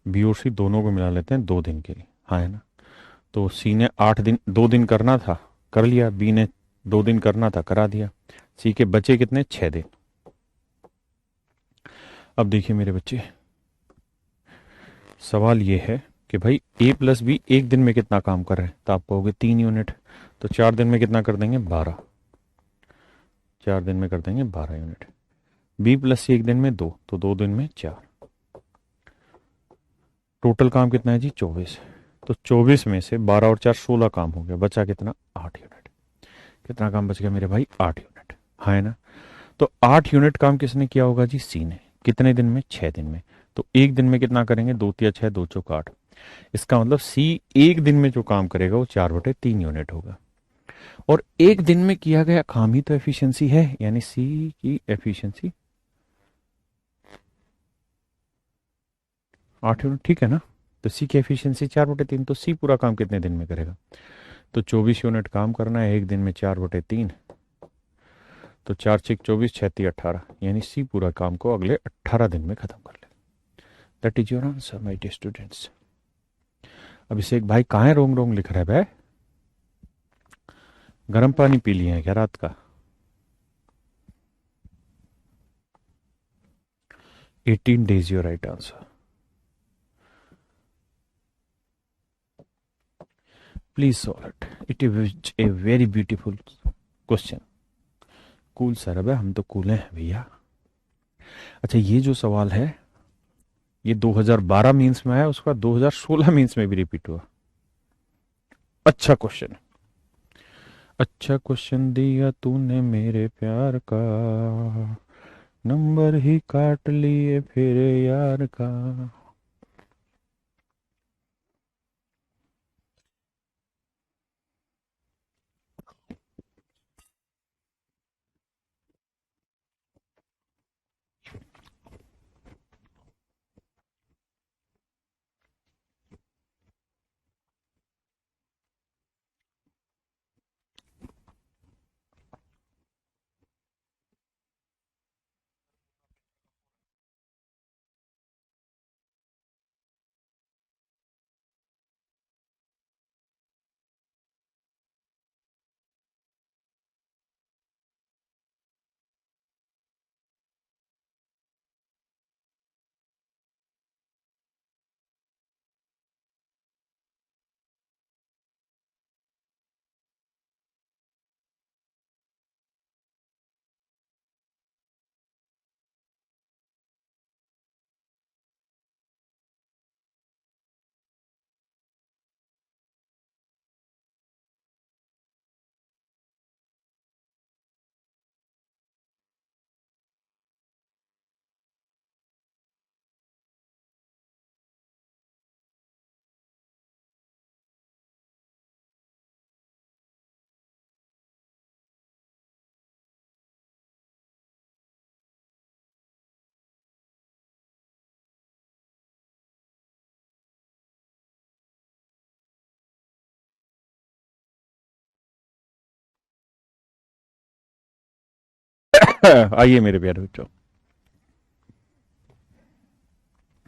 बी और सी दोनों को मिला लेते हैं 2 दिन के लिए, हाँ है ना। तो सी ने 8 दिन 2 दिन करना था, कर लिया, बी ने 2 दिन करना था, करा दिया, सी के बचे कितने? 6 दिन। अब देखिए मेरे बच्चे, सवाल ये है कि भाई ए प्लस बी 1 दिन में कितना काम कर रहे हैं, तो आप कहोगे 3 यूनिट, तो 4 दिन में कितना कर देंगे? 12। 4 दिन में कर देंगे 12 यूनिट। बी प्लस सी 1 दिन में 2, तो 2 दिन में 4। टोटल काम कितना है जी? 24। तो 24 में से 12 और 4 16 काम हो गया, बचा कितना? 8 यूनिट। कितना काम बच गया मेरे भाई? 8 यूनिट, हाँ है ना। तो 8 यूनिट काम किसने किया होगा जी? सी ने। कितने दिन में? 6 दिन में। तो 1 दिन में कितना करेंगे? 2 तिया 6, 2 चौक 8। इसका मतलब सी 1 दिन में जो काम करेगा वो 4/3 यूनिट होगा, और 1 दिन में किया गया काम ही तो एफिशिएंसी है, यानी सी की एफिशिएंसी 8 यूनिट, ठीक है ना। तो सी की एफिशिएंसी 4/3, तो सी पूरा काम कितने दिन में करेगा? तो 24 यूनिट काम करना है 1 दिन में, 4/3, तो 4 6 24, 6 3 18, यानी सी पूरा काम को अगले 18 दिन में खत्म कर ले। That is your answer my dear students. Abhishek भाई कहाँ है? रोंग रोंग लिख रहा है भाई, गर्म पानी पी लिए हैं क्या रात का? 18 days your right answer. Please solve it, it is a very beautiful question. Cool sir, अब हम तो कूल हैं भैया। अच्छा, ये जो सवाल है ये 2012 मीन्स में आया, उसका 2016 मीन्स में भी रिपीट हुआ। अच्छा क्वेश्चन, अच्छा क्वेश्चन दिया तूने मेरे प्यार का, नंबर ही काट लिए फिर यार का। आइए मेरे प्यारे बच्चों,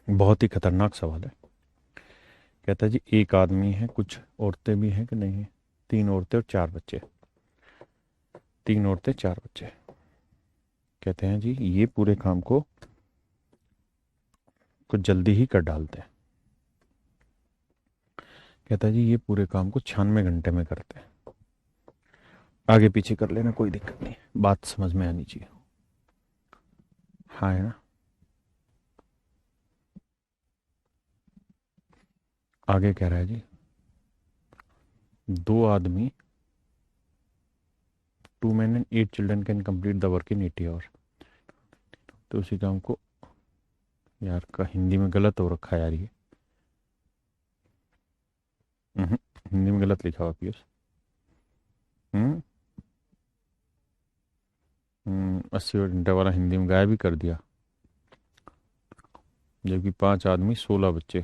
बहुत ही खतरनाक सवाल है। कहता है जी, एक आदमी है, कुछ औरतें भी हैं कि नहीं है, तीन औरतें और चार बच्चे। तीन औरतें चार बच्चे। कहते हैं जी ये पूरे काम को कुछ जल्दी ही कर डालते हैं। कहता है जी ये पूरे काम को 96 घंटे में करते हैं। आगे पीछे कर लेना, कोई दिक्कत नहीं, बात समझ में आनी चाहिए। हाँ है ना। आगे कह रहा है जी, दो आदमी, 2 men and 8 children can complete the work in 80 hour. तो उसी काम को, यार का हिंदी में गलत हो रखा है यार ये। हम्म, हिंदी में गलत लिखा हुआ पीयूष। हम्म 80 घंटे वाला हिंदी में गायब ही कर दिया। जबकि 5 आदमी 16 बच्चे।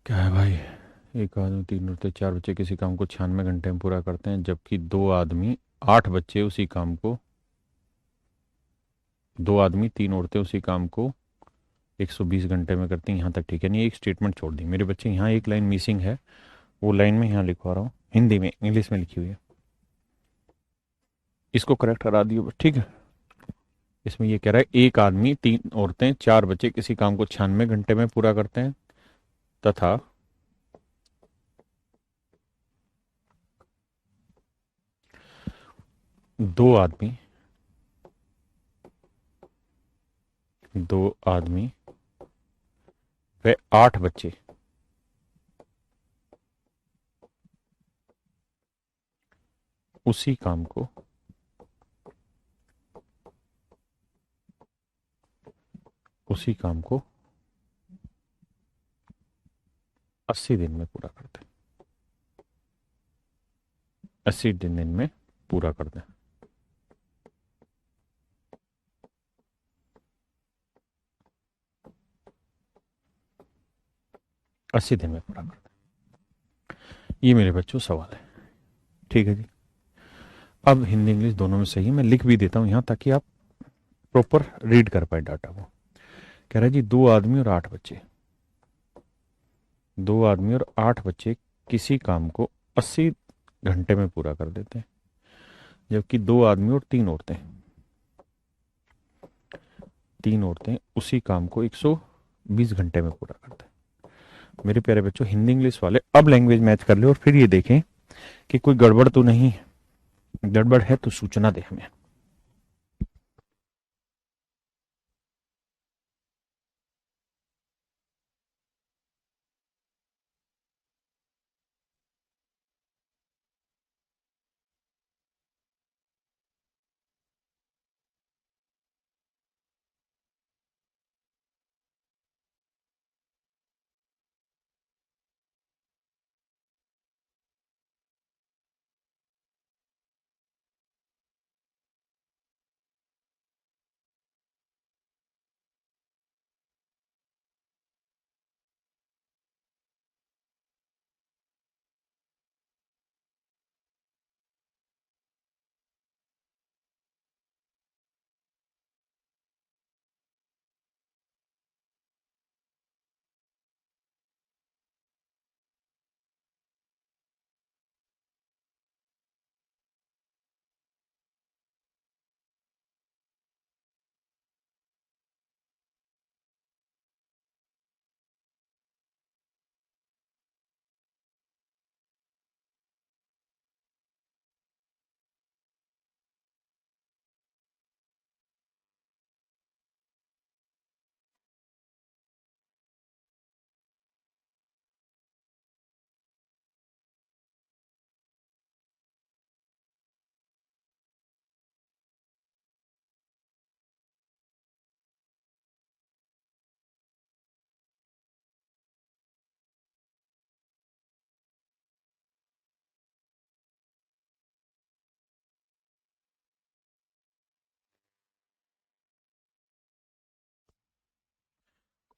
क्या है भाई, एक आदमी, तीन औरतें, चार बच्चे किसी काम को 96 घंटे में पूरा करते हैं, जबकि 2 आदमी, 8 बच्चे उसी काम को, 2 आदमी, तीन औरतें उसी काम को 120 घंटे में करती हैं। यहाँ तक ठीक है, नहीं एक स्टेटमेंट छोड़ दी मेरे बच्चे, यहाँ एक लाइन मिसिंग है। वो लाइन में यहाँ लिखवा रहा हूँ, हिंदी में, इंग्लिश में लिखी हुई है, इसको करेक्ट करा दियो बस, ठीक है। इसमें ये कह रहा है एक आदमी, तीन औरतें, चार बच्चे किसी काम को 96 घंटे में पूरा करते हैं, तथा 2 आदमी, 2 आदमी व 8 बच्चे उसी काम को, उसी काम को 80 दिन में पूरा करते हैं। 80 दिन में पूरा करते हैं। 80 दिन में पूरा करते हैं, ये मेरे बच्चों सवाल है। ठीक है जी। अब हिंदी इंग्लिश दोनों में सही है, मैं लिख भी देता हूँ यहाँ ताकि आप प्रॉपर रीड कर पाए डाटा को। कह रहा है जी 2 आदमी और 8 बच्चे, 2 आदमी और 8 बच्चे किसी काम को 80 घंटे में पूरा कर देते हैं, जबकि 2 आदमी और 3 औरतें, 3 औरतें उसी काम को 120 घंटे में पूरा करते हैं। मेरे प्यारे बच्चों, हिंदी इंग्लिश वाले अब लैंग्वेज मैच कर ले और फिर ये देखें कि कोई गड़बड़ तो नहीं है। गड़बड़ है तो सूचना दे हमें।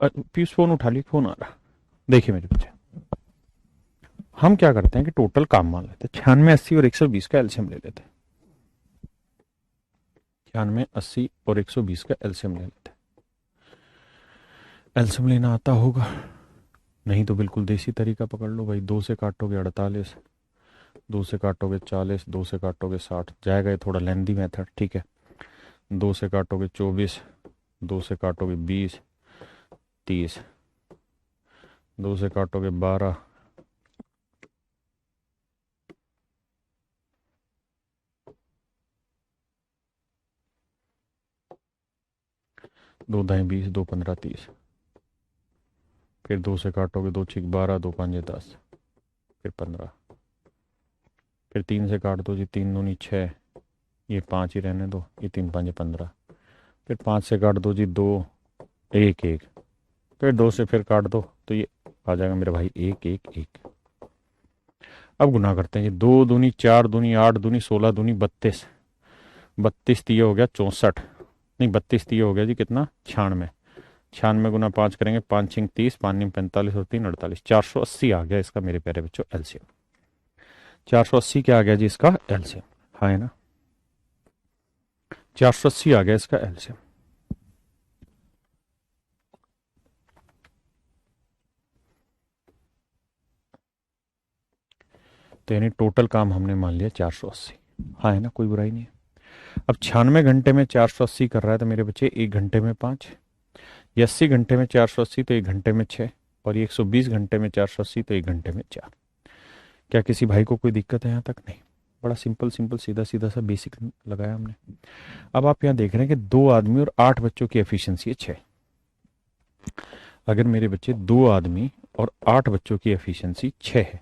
पीयूष फोन उठा ली, फोन आ रहा। देखिए मेरे बच्चे, हम क्या करते हैं कि टोटल काम मान लेते हैं, 96, 80 और 120 का एलसीएम ले लेते हैं। 96, 80 और 120 का एलसीएम ले लेते हैं। एलसीएम लेना आता होगा? नहीं तो बिल्कुल देसी तरीका पकड़ लो भाई। 2 से काटोगे 48, 2 से काटोगे 40, 2 से काटोगे 60, जाएगा ये थोड़ा लेंदी मेथड, ठीक है। 2 से काटोगे 24, 2 से काटोगे 20, 30, 2 से काटोगे 12, 2 दाएं 20, 2 15 30, फिर 2 से काटोगे 2 6 12, 2 5 10, फिर 15, फिर 3 से काट दो जी, 3 दूनी 6, ये 5 ही रहने दो, ये 3 5 15, फिर 5 से काट दो जी 2, 1 1, फिर 2 से फिर काट दो तो ये आ जाएगा मेरे भाई 1 1 1। अब गुना करते हैं जी, 2 दूनी 4 दूनी 8 दूनी 16 दूनी 32, 32 तीय हो गया 64, नहीं 32 तीय हो गया जी कितना, 96, 96 गुना 5 करेंगे, 5 6 30, 5 9 45 और 3 48, 480 आ गया इसका मेरे प्यारे बच्चों एलसीएम। 480 क्या आ गया जी इसका एलसीएम, हाँ है ना, 480 आ गया इसका एलसीएम। तो यानी टोटल काम हमने मान लिया 480, हाँ है ना, कोई बुराई नहीं है। अब 96 घंटे में 480 कर रहा है तो मेरे बच्चे 1 घंटे में 5, ये 80 घंटे में 480 तो 1 घंटे में 6, और ये 120 घंटे में 480 तो 1 घंटे में 4। क्या किसी भाई को कोई दिक्कत है यहाँ तक? नहीं। बड़ा सिंपल सिंपल सीधा सीधा सा बेसिक लगाया हमने। अब आप यहाँ देख रहे हैं कि 2 आदमी और 8 बच्चों की एफिशिएंसी है 6। अगर मेरे बच्चे 2 आदमी और 8 बच्चों की एफिशिएंसी 6 है,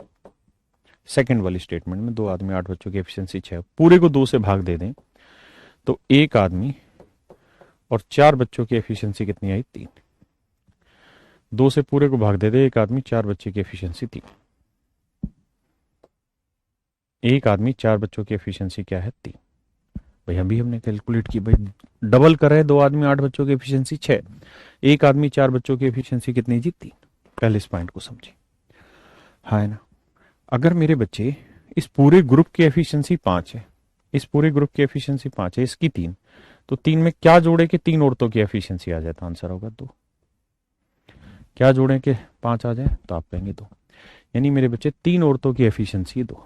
सेकंड वाली स्टेटमेंट में 2 आदमी 8 बच्चों की एफिशिएंसी 6, पूरे को 2 से भाग दे दें तो 1 आदमी और 4 बच्चों की एफिशिएंसी कितनी आई? 3। 2 से पूरे को भाग दे दे 1 आदमी 4 बच्चे की एफिशिएंसी 3। 1 आदमी 4 बच्चों की एफिशिएंसी क्या है? 3। भाई अभी हमने कैलकुलेट की भाई, डबल कर रहे हैं, 2 आदमी 8 बच्चों की एफिशिएंसी 6, 1 आदमी 4 बच्चों की एफिशिएंसी कितनी जी? 3। पहले इस पॉइंट को समझिए, हाँ है ना। अगर मेरे बच्चे इस पूरे ग्रुप की एफिशिएंसी 5 है, इस पूरे ग्रुप की एफिशिएंसी 5 है, इसकी 3, तो 3 में क्या जोड़े कि 3 औरतों की एफिशिएंसी आ जाए? तो आंसर होगा 2। क्या जोड़ें कि 5 आ जाए? तो आप कहेंगे 2। यानी मेरे बच्चे 3 औरतों की एफिशिएंसी है 2।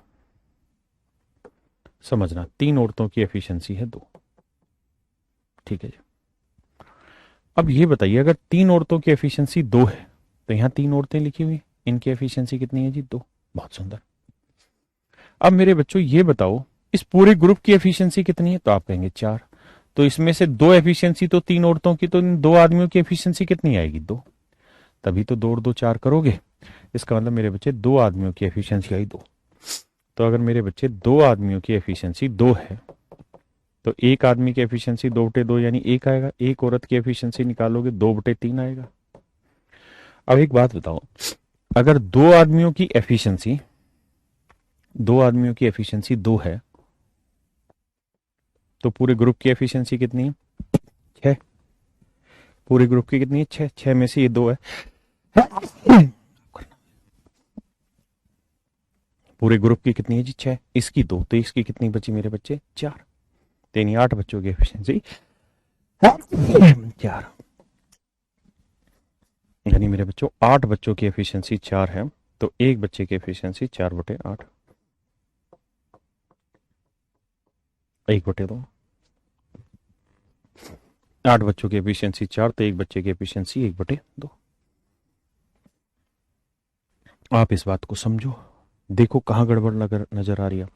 समझना, 3 औरतों की एफिशिएंसी है 2, ठीक है जी। अब ये बताइए, अगर 3 औरतों की एफिशिएंसी 2 है तो यहां 3 औरतें लिखी हुई, इनकी एफिशिएंसी कितनी है जी? 2। बहुत सुंदर। अब मेरे बच्चों ये बताओ, इस पूरे ग्रुप की एफिशिएंसी कितनी है? तो आप कहेंगे 4। तो इसमें से 2 एफिशिएंसी तो 3 औरतों की, तो इन 2 आदमियों की एफिशिएंसी कितनी आएगी? 2। तभी तो 2 और 2 4 करोगे। इसका मतलब मेरे बच्चे 2 आदमियों की एफिशिएंसी आई 2। तो अगर मेरे बच्चे 2 आदमियों की एफिशिएंसी 2 है तो 1 आदमी की एफिशिएंसी 2/2 यानी 1 आएगा। 1 औरत की एफिशिएंसी निकालोगे 2/3 आएगा। अब एक बात बताओ, अगर 2 आदमियों की एफिशिएंसी 2 है तो पूरे ग्रुप की एफिशिएंसी कितनी है? 6। पूरे ग्रुप की कितनी है? 6। 6 में से ये 2 है। पूरे ग्रुप की कितनी है जी? 6। इसकी 2, तो इसकी कितनी बची मेरे बच्चे? 4। यानी 8 बच्चों की एफिशिएंसी 4। यानी मेरे बच्चों 8 बच्चों की एफिशिएंसी 4 है, तो एक बच्चे की एफिशिएंसी 4/8, 1/2। 8 बच्चों की एफिशिएंसी 4, तो एक बच्चे की एफिशिएंसी 1/2। आप इस बात को समझो, देखो कहां गड़बड़ नजर आ रही है।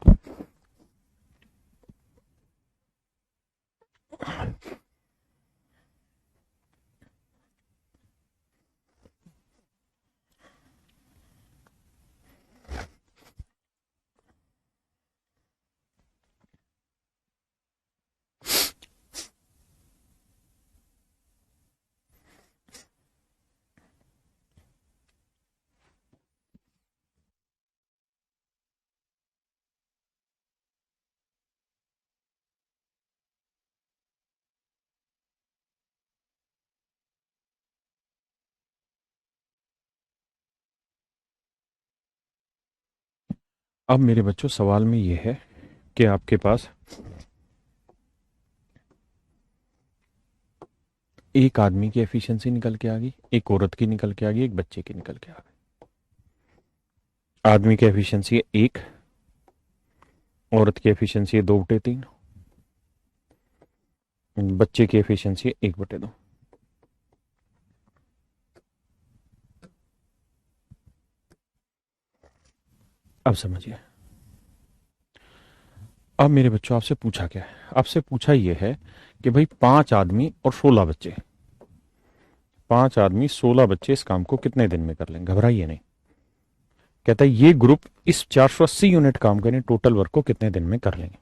अब मेरे बच्चों सवाल में ये है कि आपके पास एक आदमी की एफिशिएंसी निकल के आ गई, एक औरत की निकल के आ गई, एक बच्चे की निकल के आ गई। आदमी की एफिशिएंसी है एक, औरत की एफिशिएंसी है 2/3, बच्चे की एफिशिएंसी है 1/2। अब समझिए। अब मेरे बच्चों आपसे पूछा क्या है? आपसे पूछा यह है कि भाई 5 आदमी और 16 बच्चे, 5 आदमी 16 बच्चे इस काम को कितने दिन में कर लेंगे? घबराइए नहीं। कहता है ये ग्रुप इस 480 यूनिट काम करें टोटल वर्क को कितने दिन में कर लेंगे?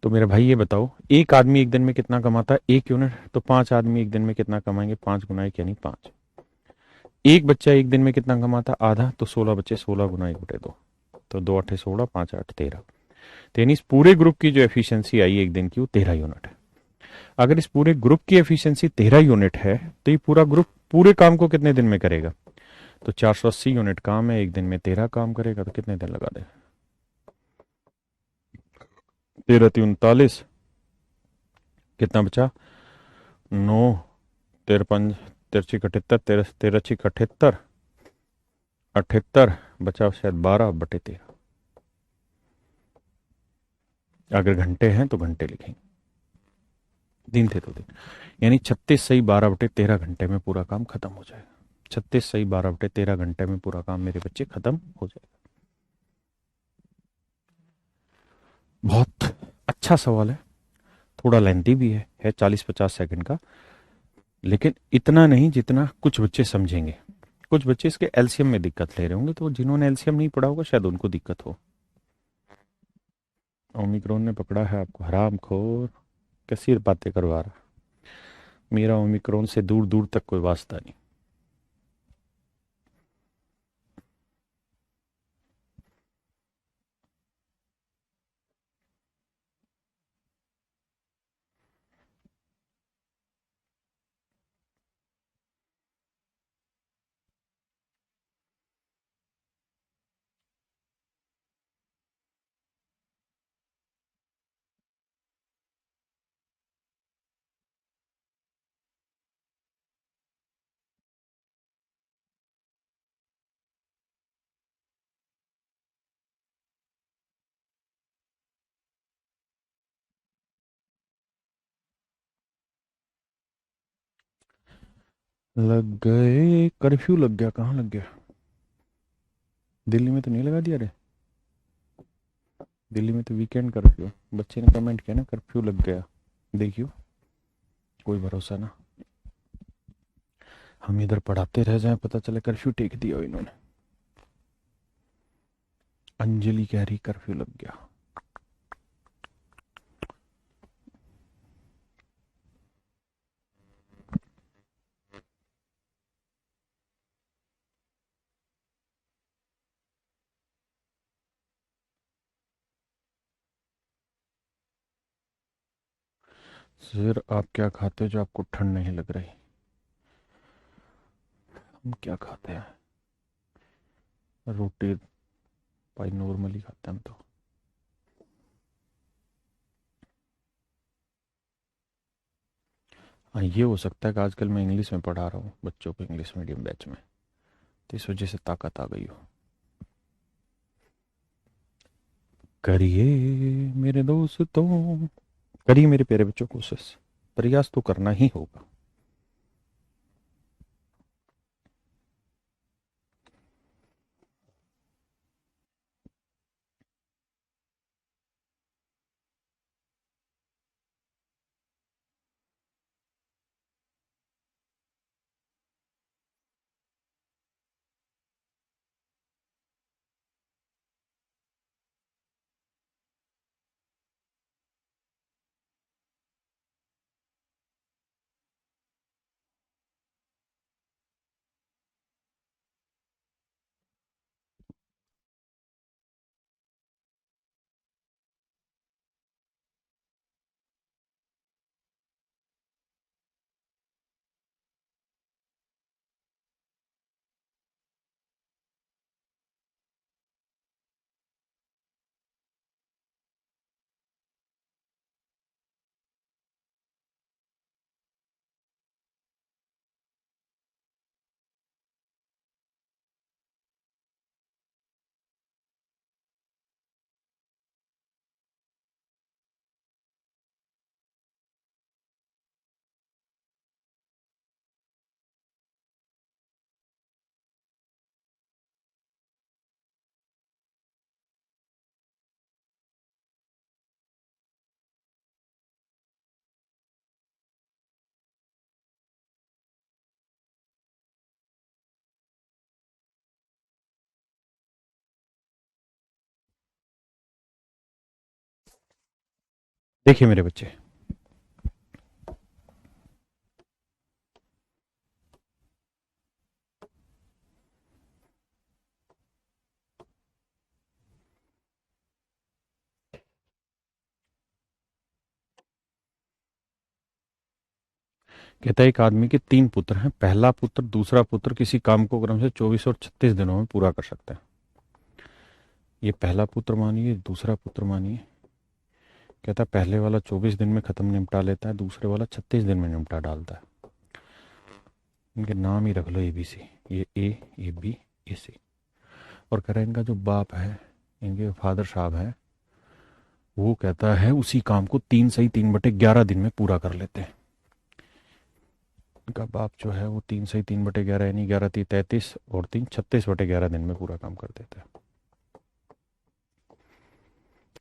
तो मेरे भाई ये बताओ, एक आदमी एक दिन में कितना कमाता है? 1 यूनिट। तो 5 आदमी एक दिन में कितना कमाएंगे? 5 गुना 1 यानी 5। एक बच्चा एक दिन में कितना कमाता? आधा। तो 16 बच्चे, 16 गुना 1/2। तो 2 8 16, 5 8 13। तो यानी इस पूरे ग्रुप की जो एफिशिएंसी आई एक दिन की वो 13 यूनिट है। अगर इस पूरे ग्रुप की एफिशिएंसी 13 यूनिट है तो ये पूरा ग्रुप पूरे काम को कितने दिन में करेगा? तो 480 यूनिट काम है, एक दिन में 13 काम करेगा, तो कितने दिन लगा दे? 13 3 39, कितना बचा? 9, 13 5 13 78, 13 13 78, 78 बचा शायद 12/13। अगर घंटे हैं तो घंटे लिखेंगे, दिन थे तो दिन। यानी 36 सही 12/13 घंटे में पूरा काम खत्म हो जाएगा। 36 सही 12/13 घंटे में पूरा काम मेरे बच्चे खत्म हो जाएगा। बहुत अच्छा सवाल है। थोड़ा लेंथी भी है 40 50 सेकंड का, लेकिन इतना नहीं जितना कुछ बच्चे समझेंगे। कुछ बच्चे इसके एलसीएम में दिक्कत ले रहे होंगे, तो जिन्होंने एलसीएम नहीं पढ़ा होगा शायद उनको दिक्कत हो। ओमिक्रॉन ने पकड़ा है आपको, हराम खोर। कैसी बातें करवा रहा? मेरा ओमिक्रॉन से दूर दूर तक कोई वास्ता नहीं। लग गए कर्फ्यू, लग गया? कहाँ लग गया? दिल्ली में तो नहीं लगा दिया रे। दिल्ली में तो वीकेंड कर्फ्यू। बच्चे ने कमेंट किया ना, कर्फ्यू लग गया। देखियो, कोई भरोसा ना। हम इधर पढ़ाते रह जाएं, पता चले कर्फ्यू टेक दिया हो इन्होंने। अंजलि कह रही कर्फ्यू लग गया। सर आप क्या खाते हो जो आपको ठंड नहीं लग रही? हम क्या खाते हैं? रोटी। भाई नॉर्मली खाते हैं हम तो। हाँ, ये हो सकता है कि आजकल मैं इंग्लिश में पढ़ा रहा हूँ बच्चों को, इंग्लिश मीडियम बैच में, तो इस वजह से ताकत आ गई हो। करिए मेरे दोस्तों, करिए मेरे प्यारे बच्चों, कोशिश, प्रयास तो करना ही होगा। देखिए मेरे बच्चे, कहता है एक आदमी के 3 पुत्र हैं। पहला पुत्र दूसरा पुत्र किसी काम को क्रम से 24 और 36 दिनों में पूरा कर सकते हैं। ये पहला पुत्र मानिए, दूसरा पुत्र मानिए। कहता है पहले वाला 24 दिन में खत्म निपटा लेता है, दूसरे वाला 36 दिन में निपटा डालता है। इनके नाम ही रख लो ABC। ये बी, ये सी। और कह रहा है इनका जो बाप है, इनके फादर साहब है, वो कहता है उसी काम को 3/3/11 दिन में पूरा कर लेते हैं। इनका बाप जो है वो 3/3/11 यानी 11×3 = 33 और 3 36/11 दिन में पूरा काम कर देता है।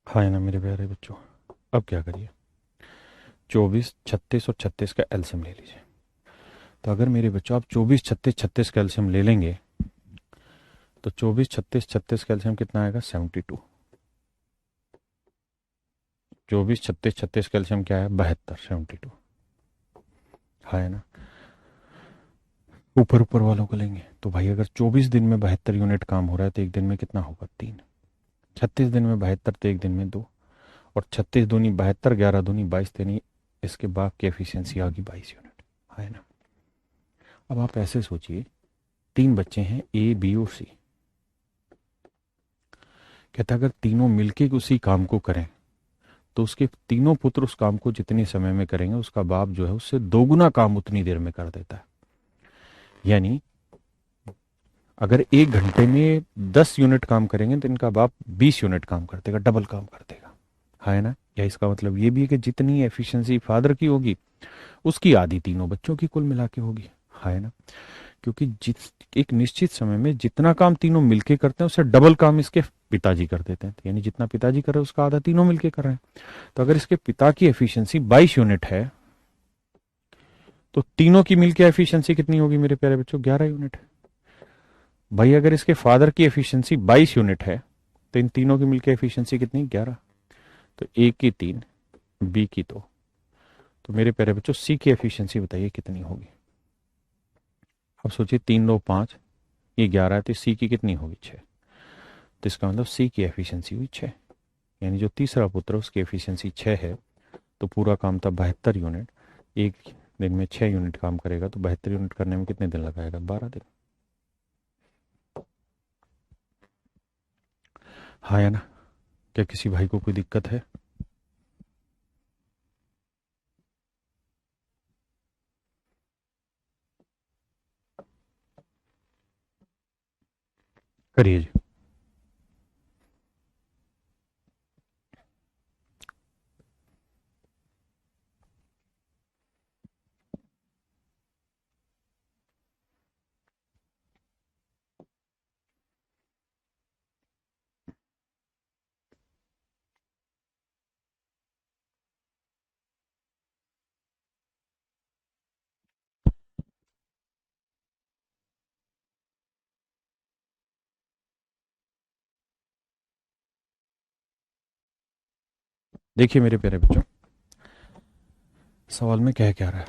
हाँ है ना मेरे प्यारे बच्चों। अब क्या करिए, 24, 36 और 36 का एलसीएम ले लीजिए। तो अगर मेरे बच्चों आप 24, 36, 36 का एलसीएम ले लेंगे तो 24, 36, 36 का एलसीएम कितना आएगा? 72। 24, 36, 36 का एलसीएम क्या है? 72, 72। हाँ है ना। ऊपर ऊपर वालों को लेंगे तो भाई अगर 24 दिन में 72 यूनिट काम हो रहा है तो एक दिन में कितना होगा? 3। 36 दिन में 72 तो एक दिन में 2। और 36 दूनी 72, 11 दूनी 22, यानी इसके बाप की एफिशिएंसी आ गई 22 यूनिट। है ना। अब आप ऐसे सोचिए, 3 बच्चे हैं A, B और C। कहता अगर तीनों मिलके उसी काम को करें तो उसके तीनों पुत्र उस काम को जितने समय में करेंगे उसका बाप जो है उससे दोगुना काम उतनी देर में कर देता है। यानी अगर 1 घंटे में 10 यूनिट काम करेंगे तो इनका बाप 20 यूनिट काम कर देगा, डबल काम कर देगा। है ना। या इसका मतलब ये भी है कि जितनी एफिशिएंसी फादर की होगी उसकी आधी तीनों बच्चों की कुल मिला के होगी। है ना। क्योंकि एक निश्चित समय में जितना काम तीनों मिलके करते हैं उससे डबल काम इसके पिताजी कर देते हैं। यानी जितना पिताजी कर रहे हैं उसका आधा तीनों मिलके कर रहे हैं। तो अगर इसके पिता की एफिशिएंसी 22 यूनिट है तो तीनों की मिलके एफिशिएंसी कितनी होगी मेरे प्यारे बच्चों? 11 यूनिट। भाई अगर इसके फादर की एफिशिएंसी 22 यूनिट है तो इन तीनों की मिलकर एफिशिएंसी कितनी? 11। तो ए की 3, बी की 2। तो मेरे प्यारे बच्चों सी की एफिशिएंसी बताइए कितनी होगी? अब सोचिए 3 2 5, ये 11 है तो सी की कितनी होगी? 6। तो इसका मतलब सी की एफिशिएंसी हुई 6। यानी जो तीसरा पुत्र उसकी एफिशिएंसी 6 है। तो पूरा काम था 72 यूनिट। एक दिन में 6 यूनिट काम करेगा तो 72 यूनिट करने में कितने दिन लगाएगा? 12 दिन। हाँ या ना। क्या किसी भाई को कोई दिक्कत है? करिए जी। देखिए मेरे प्यारे बच्चों, सवाल में कह क्या रहा है?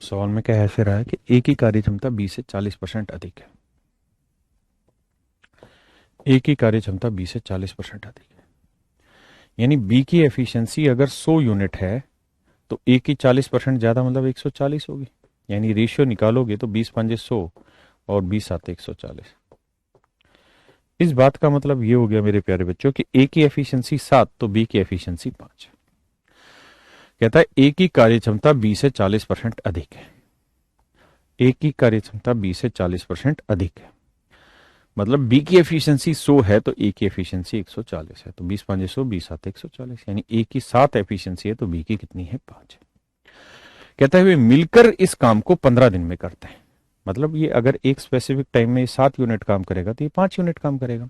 सवाल में कह ऐसे रहा है कि ए की कार्य क्षमता 20 से 40% अधिक है। ए की कार्य क्षमता 20 से 40% अधिक है। यानी बी की एफिशिएंसी अगर 100 यूनिट है तो ए की 40% ज्यादा मतलब 140 होगी। यानी रेशियो निकालोगे तो 20 पंजे 100 और 20 आते 140। इस बात का मतलब ये हो गया मेरे प्यारे बच्चों कि ए की एफिशिएंसी 7 तो बी की एफिशिएंसी 5। कहता है ए की कार्य क्षमता 20 से 40% अधिक है। ए की कार्य क्षमता 20 से 40% अधिक है मतलब बी की एफिशिएंसी 100 है तो ए की एफिशिएंसी 140 है। तो 20 5 100, 20 आते 140। यानी ए की 7 एफिशिएंसी है तो बी की कितनी है? 5। कहता है वे मिलकर इस काम को 15 दिन में करते हैं। मतलब ये अगर एक स्पेसिफिक टाइम में 7 यूनिट काम करेगा तो ये 5 यूनिट काम करेगा।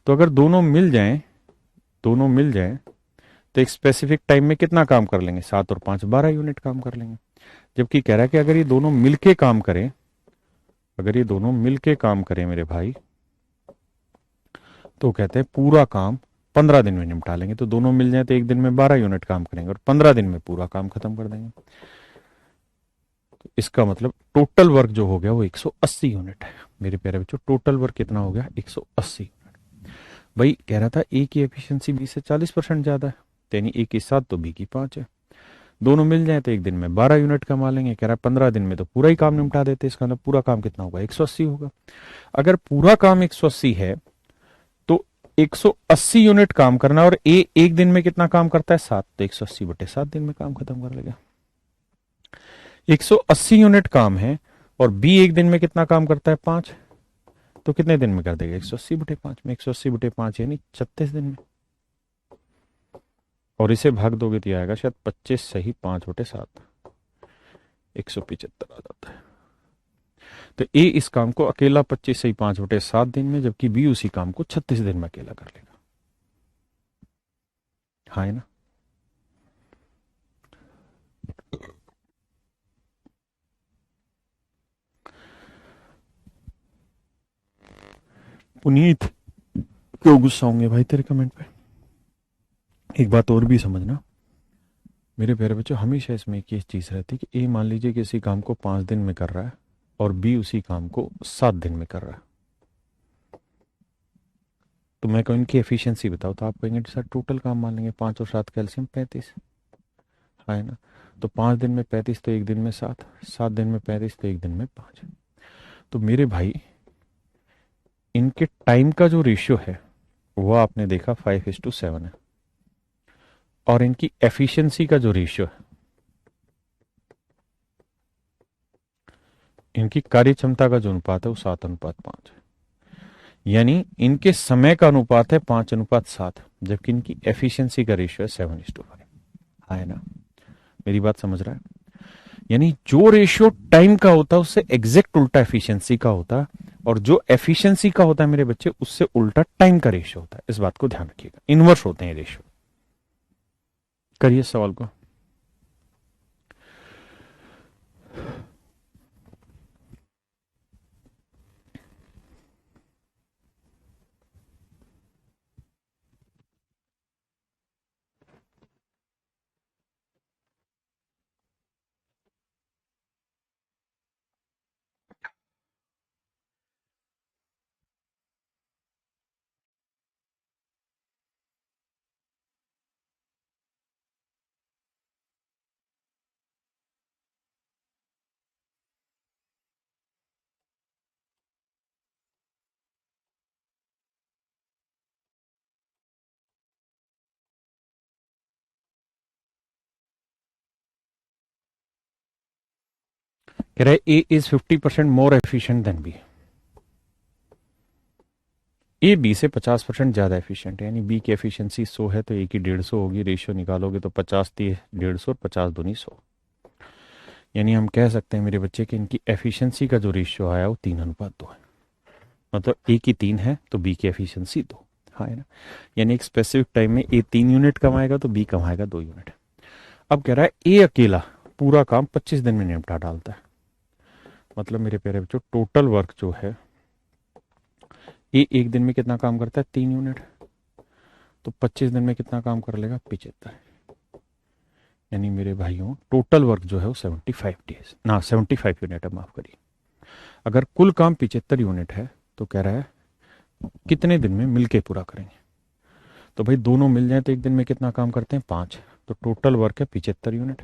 तो अगर दोनों मिल जाएं तो एक स्पेसिफिक टाइम में कितना काम कर लेंगे? 7 और 5 12 यूनिट काम कर लेंगे। जबकि कह रहा है कि अगर ये दोनों मिलके काम करें, अगर ये दोनों मिलके काम करें मेरे भाई, तो कहते हैं पूरा काम 15 दिन में निपटा लेंगे। तो दोनों मिल जाए तो एक दिन में 12 यूनिट काम करेंगे और 15 दिन में पूरा काम खत्म कर देंगे। तो इसका मतलब टोटल वर्क जो हो गया वो 180 यूनिट है मेरे प्यारे बच्चों। टोटल वर्क कितना हो गया? 180। भाई कह रहा था ए की एफिशिएंसी बी से 40% ज्यादा है, तो यानी ए की 7 तो बी की 5 है। दोनों मिल जाए तो एक दिन में 12 यूनिट कमा लेंगे। कह रहा है 15 दिन में तो पूरा ही काम निपटा देते। इसका मतलब पूरा काम कितना होगा? 180 होगा। अगर पूरा काम 180 है तो 180 यूनिट काम करना, और ए एक दिन में कितना काम करता है? 7, तो 180 बटे 7 दिन में काम खत्म कर लेगा। 180 यूनिट काम है और बी एक दिन में कितना काम करता है? 5, तो कितने दिन में कर देगा? 180 बटे 5 में। 180 बटे 5 यानी 36 दिन में। और इसे भाग दोगे तो ये आएगा शायद 25 सही 5 बटे 7, 175 आ जाता है। तो ए इस काम को अकेला 25 सही 5 बटे 7 दिन में, जबकि बी उसी काम को 36 दिन में अकेला कर लेगा। हाँ है ना? पुनीत, क्यों गुस्सा होंगे भाई तेरे कमेंट पे? एक बात और भी समझना मेरे प्यारे बच्चों, हमेशा इसमें एक ही चीज रहती है कि ए मान लीजिए किसी काम को 5 दिन में कर रहा है और बी उसी काम को 7 दिन में कर रहा है। तो मैं कहूँ इनकी एफिशिएंसी बताओ, तो आप कहेंगे सर टोटल काम मान लेंगे 5 और 7 कैल्शियम 35। हाँ है ना? तो 5 दिन में 35 तो एक दिन में 7, 7 दिन में 35 तो एक दिन में 5। तो मेरे भाई इनके टाइम का जो रेशियो है वो आपने देखा 5:7 है, और इनकी एफिशिएंसी का जो रेशियो है, इनकी कार्य क्षमता का जो अनुपात है वो 7:5 है। यानी इनके समय का अनुपात है 5:7, जबकि इनकी एफिशिएंसी का रेशियो है 7:5। हाँ है ना? मेरी बात समझ रहा है? यानी जो रेशियो टाइम का होता है उससे एग्जैक्ट उल्टा एफिशिएंसी का होता है, और जो एफिशिएंसी का होता है मेरे बच्चे उससे उल्टा टाइम का रेशियो होता है। इस बात को ध्यान रखिएगा, इनवर्स होते हैं रेशियो। करिए सवाल को। कह रहे A is 50% more efficient than B. A B से 50% ज्यादा एफिशिएंट है, यानी बी की एफिशिएंसी 100 है तो ए की 150 होगी। रेशियो निकालोगे तो 50 थी 150 और 50 दूनी 100। यानी हम कह सकते हैं मेरे बच्चे कि इनकी एफिशिएंसी का जो रेशियो आया वो 3:2 है। मतलब ए की 3 है तो बी की एफिशिएंसी 2। हाँ है ना? यानी एक स्पेसिफिक टाइम में ए 3 यूनिट कमाएगा तो बी कमाएगा 2 यूनिट। अब कह रहा है ए अकेला पूरा काम 25 दिन में निपटा डालता है। मतलब मेरे प्यारे बच्चों टोटल वर्क जो है, ए एक दिन में कितना काम करता है? 3 यूनिट। तो 25 दिन में कितना काम कर लेगा? 75। यानी मेरे भाइयों टोटल वर्क जो है वो 75 डेज ना 75 यूनिट है, माफ करिए। अगर कुल काम 75 यूनिट है तो कह रहा है कितने दिन में मिलके पूरा करेंगे? तो भाई दोनों मिल जाए तो एक दिन में कितना काम करते हैं? 5। तो टोटल वर्क है 75 यूनिट।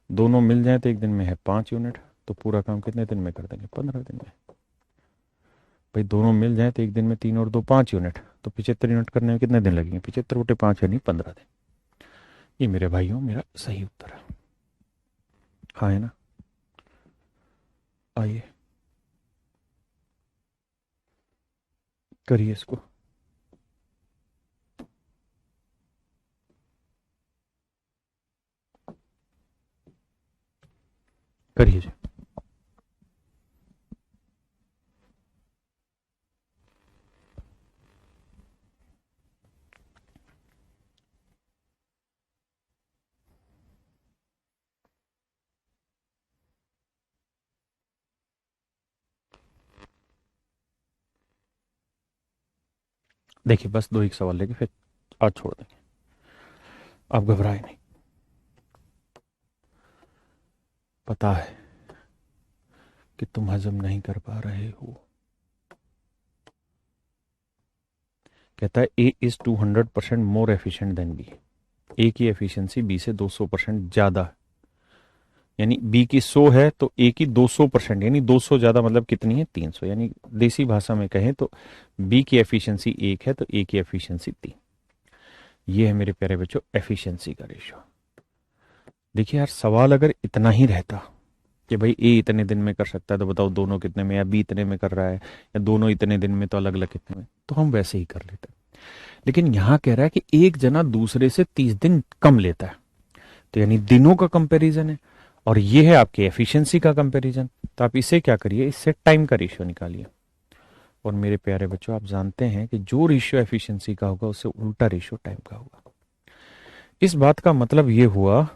दोनों मिल जाए तो एक दिन में है 5 यूनिट, तो पूरा काम कितने दिन में कर देंगे? 15 दिन में। भाई दोनों मिल जाए तो एक दिन में 3 और 2 5 यूनिट, तो 75 यूनिट करने में कितने दिन लगेंगे? 75 बटे 5 यानी 15 दिन। ये मेरे भाइयों मेरा सही उत्तर है। हाँ है ना? आइए करिए इसको। करिए जी। देखिए बस दो एक सवाल लेके फिर आज छोड़ देंगे, आप घबराए नहीं। पता है कि तुम हजम नहीं कर पा रहे हो। कहता है A is 200% more efficient than B. A की एफिशिएंसी बी से 200% ज्यादा है। यानी बी की 100 है तो ए की 200%, यानी 200 ज्यादा मतलब कितनी है, 300। यानी देसी भाषा में कहें तो बी की एफिशिएंसी 1 है तो ए की एफिशिएंसी 3। ये है मेरे प्यारे बच्चों एफिशिएंसी का रेशियो। देखिए यार, सवाल अगर इतना ही रहता कि भाई ए इतने दिन में कर सकता है तो बताओ दोनों कितने में, या बी इतने में कर रहा है, या दोनों इतने दिन में तो अलग अलग कितने में, तो हम वैसे ही कर लेते। लेकिन यहां कह रहा है कि एक जना दूसरे से 30 दिन कम लेता है, तो यानी दिनों का कंपैरिजन है, और ये है आपकी एफिशिएंसी का कंपैरिजन। तो आप इसे क्या करिए, इससे टाइम का रेशियो निकालिए। और मेरे प्यारे बच्चों, आप जानते हैं कि जो रेशियो एफिशिएंसी का होगा उससे उल्टा रेशियो टाइम का होगा। इस बात का मतलब ये हुआ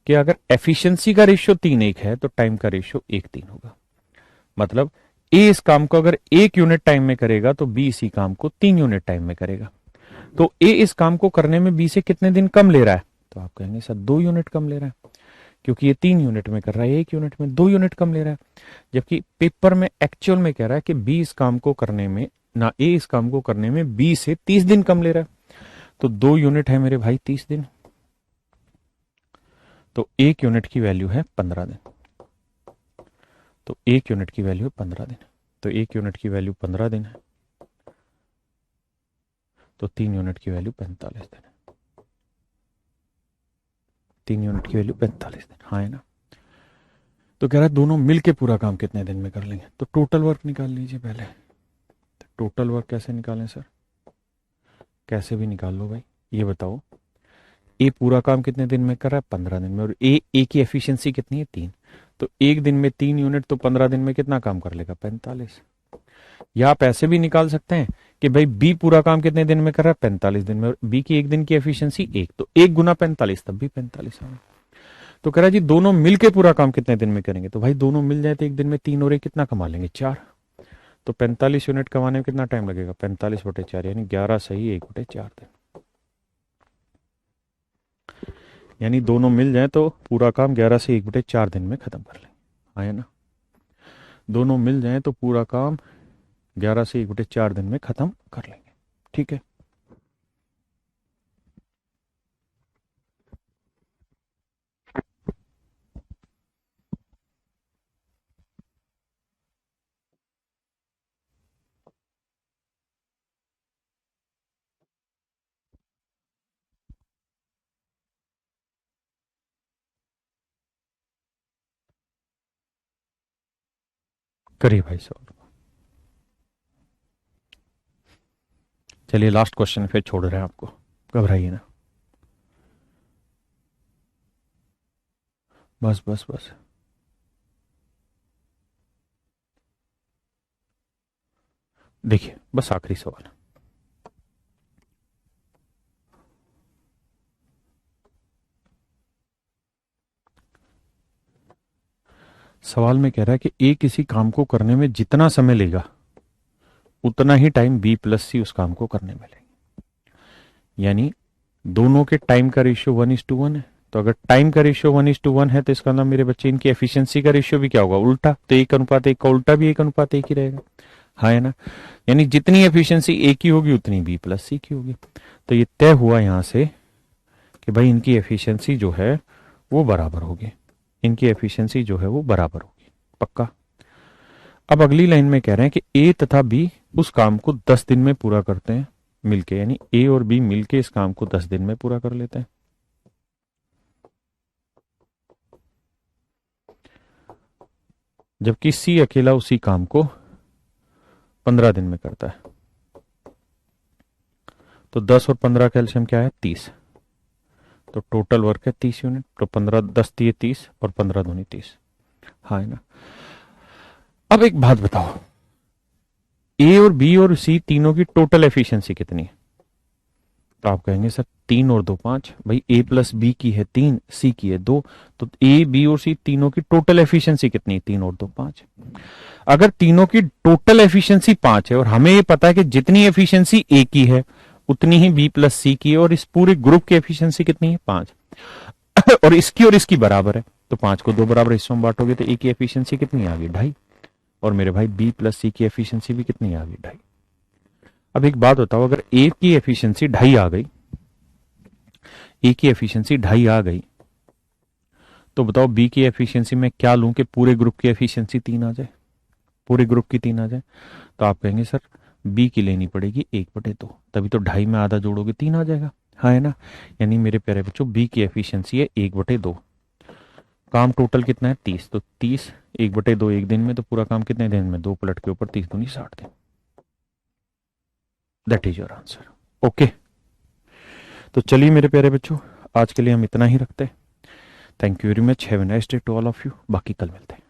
कि अगर एफिशिएंसी का रेशियो 3:1 है तो टाइम का रेशियो 1:3 होगा। मतलब ए इस काम को अगर 1 यूनिट टाइम में करेगा तो बी इसी काम को 3 यूनिट टाइम में करेगा। तो ए इस काम को करने में बी से कितने दिन कम ले रहा है, तो आप कहेंगे सर 2 यूनिट कम ले रहा है, क्योंकि ये 3 यूनिट में कर रहा है, 1 यूनिट में 2 यूनिट कम ले रहा है। जबकि पेपर में एक्चुअल में कह रहा है कि बी इस काम को करने में, ना ए इस काम को करने में बी से 30 दिन कम ले रहा है। तो 2 यूनिट है मेरे भाई 30 दिन, तो 1 यूनिट की वैल्यू है 15 दिन। तो 1 यूनिट की वैल्यू है 15 दिन, तो 1 यूनिट की वैल्यू 15 दिन है, तो 3 यूनिट की वैल्यू 45 दिन है। 3 यूनिट की वैल्यू 45 दिन, हाँ है ना। तो कह रहा है दोनों मिलके पूरा काम कितने दिन में कर लेंगे, तो टोटल वर्क निकाल लीजिए पहले। तो टोटल वर्क कैसे निकालें सर, कैसे भी निकाल लो भाई। ये बताओ, ए पूरा काम कितने दिन में कर रहा है, 15 दिन में, और ए की एफिशिएंसी कितनी है, 3। तो एक दिन में 3 यूनिट, तो 15 दिन में कितना काम कर लेगा, 45। या आप ऐसे भी निकाल सकते हैं कि भाई बी पूरा काम कितने दिन में कर रहा है, 45 दिन में, और बी की एक दिन की एफिशिएंसी 1, तो 1 × 45 तब भी 45 आना। तो कह रहा है जी दोनों मिलके पूरा काम कितने दिन में करेंगे, तो भाई दोनों मिल जाए तो एक दिन में 3 और 1 कितना कमा लेंगे, 4। तो 45 यूनिट कमाने में कितना टाइम लगेगा, 45/4, यानी 11 सही 1/4 दिन। यानी दोनों मिल जाए तो पूरा काम 11 से 1/4 दिन में खत्म कर लेंगे, है ना। दोनों मिल जाए तो पूरा काम 11 से 1/4 दिन में खत्म कर लेंगे, ठीक है। करिए भाई साहब। चलिए लास्ट क्वेश्चन फिर छोड़ रहे हैं आपको, घबराइए ना। बस बस बस। देखिए बस आखिरी सवाल। सवाल में कह रहा है कि ए किसी काम को करने में जितना समय लेगा उतना ही टाइम बी प्लस सी उस काम को करने में लेंगे। यानी दोनों के टाइम का रेशियो 1:1 है। तो अगर टाइम का रेशियो 1:1 है तो इसका मतलब मेरे बच्चे इनकी एफिशिएंसी का रेशियो भी क्या होगा, उल्टा। तो 1:1 का उल्टा भी 1:1 ही रहेगा, हाँ है ना। यानी जितनी एफिशिएंसी ए की होगी उतनी बी प्लस सी की होगी। तो ये तय हुआ यहां से कि भाई इनकी एफिशिएंसी जो है वो बराबर होगी, इनकी एफिशिएंसी जो है वो बराबर होगी, पक्का। अब अगली लाइन में कह रहे हैं कि ए तथा बी उस काम को 10 दिन में पूरा करते हैं मिलके, यानी ए और बी मिलके इस काम को 10 दिन में पूरा कर लेते हैं। जबकि सी अकेला उसी काम को 15 दिन में करता है। तो 10 और 15 का एलसीएम क्या है, 30। तो टोटल वर्क है 30 यूनिट। तो 15 10 दिए 30 और 15 दूनी 30, हाँ है ना। अब एक बात बताओ, ए और बी और सी तीनों की टोटल एफिशिएंसी कितनी है, तो आप कहेंगे सर 3 और 2 5, भाई ए प्लस बी की है 3, सी की है 2, तो ए बी और सी तीनों की टोटल एफिशिएंसी कितनी है? 3 और 2 5। अगर तीनों की टोटल एफिशिएंसी 5 है और हमें ये पता है कि जितनी एफिशिएंसी ए की है उतनी ही बी प्लस सी की है, और इस पूरे ग्रुप की एफिशिएंसी कितनी है? 5। और इसकी बराबर है, तो 5 को 2 बराबर हिस्सों में बांटोगे तो ए की एफिशिएंसी कितनी आ गई? 2.5। और मेरे भाई बी प्लस सी की एफिशिएंसी भी कितनी आ गई? 2.5। अब एक बात बताओ, अगर ए की एफिशिएंसी 2.5 आ गई, ए की एफिशिएंसी 2.5 आ गई, तो बताओ बी की एफिशिएंसी में क्या लूं कि पूरे ग्रुप की एफिशिएंसी 3 आ जाए, पूरे ग्रुप की 3 आ जाए? तो आप कहेंगे सर बी की लेनी पड़ेगी 1/2, तभी तो 2.5 में आधा जोड़ोगे 3 आ जाएगा। हाँ है ना? यानी मेरे प्यारे बच्चों बी की एफिशिएंसी है 1/2। काम टोटल कितना है? 30, तो 30 1/2 एक दिन में, तो पूरा काम कितने दिन में? 2 पलट के ऊपर 30 दूनी 60 दिन। That is your answer. Okay, तो चलिए मेरे प्यारे बच्चों, आज के लिए हम इतना ही रखते हैं। Thank you very much, have a nice day to all of you. बाकी कल मिलते हैं।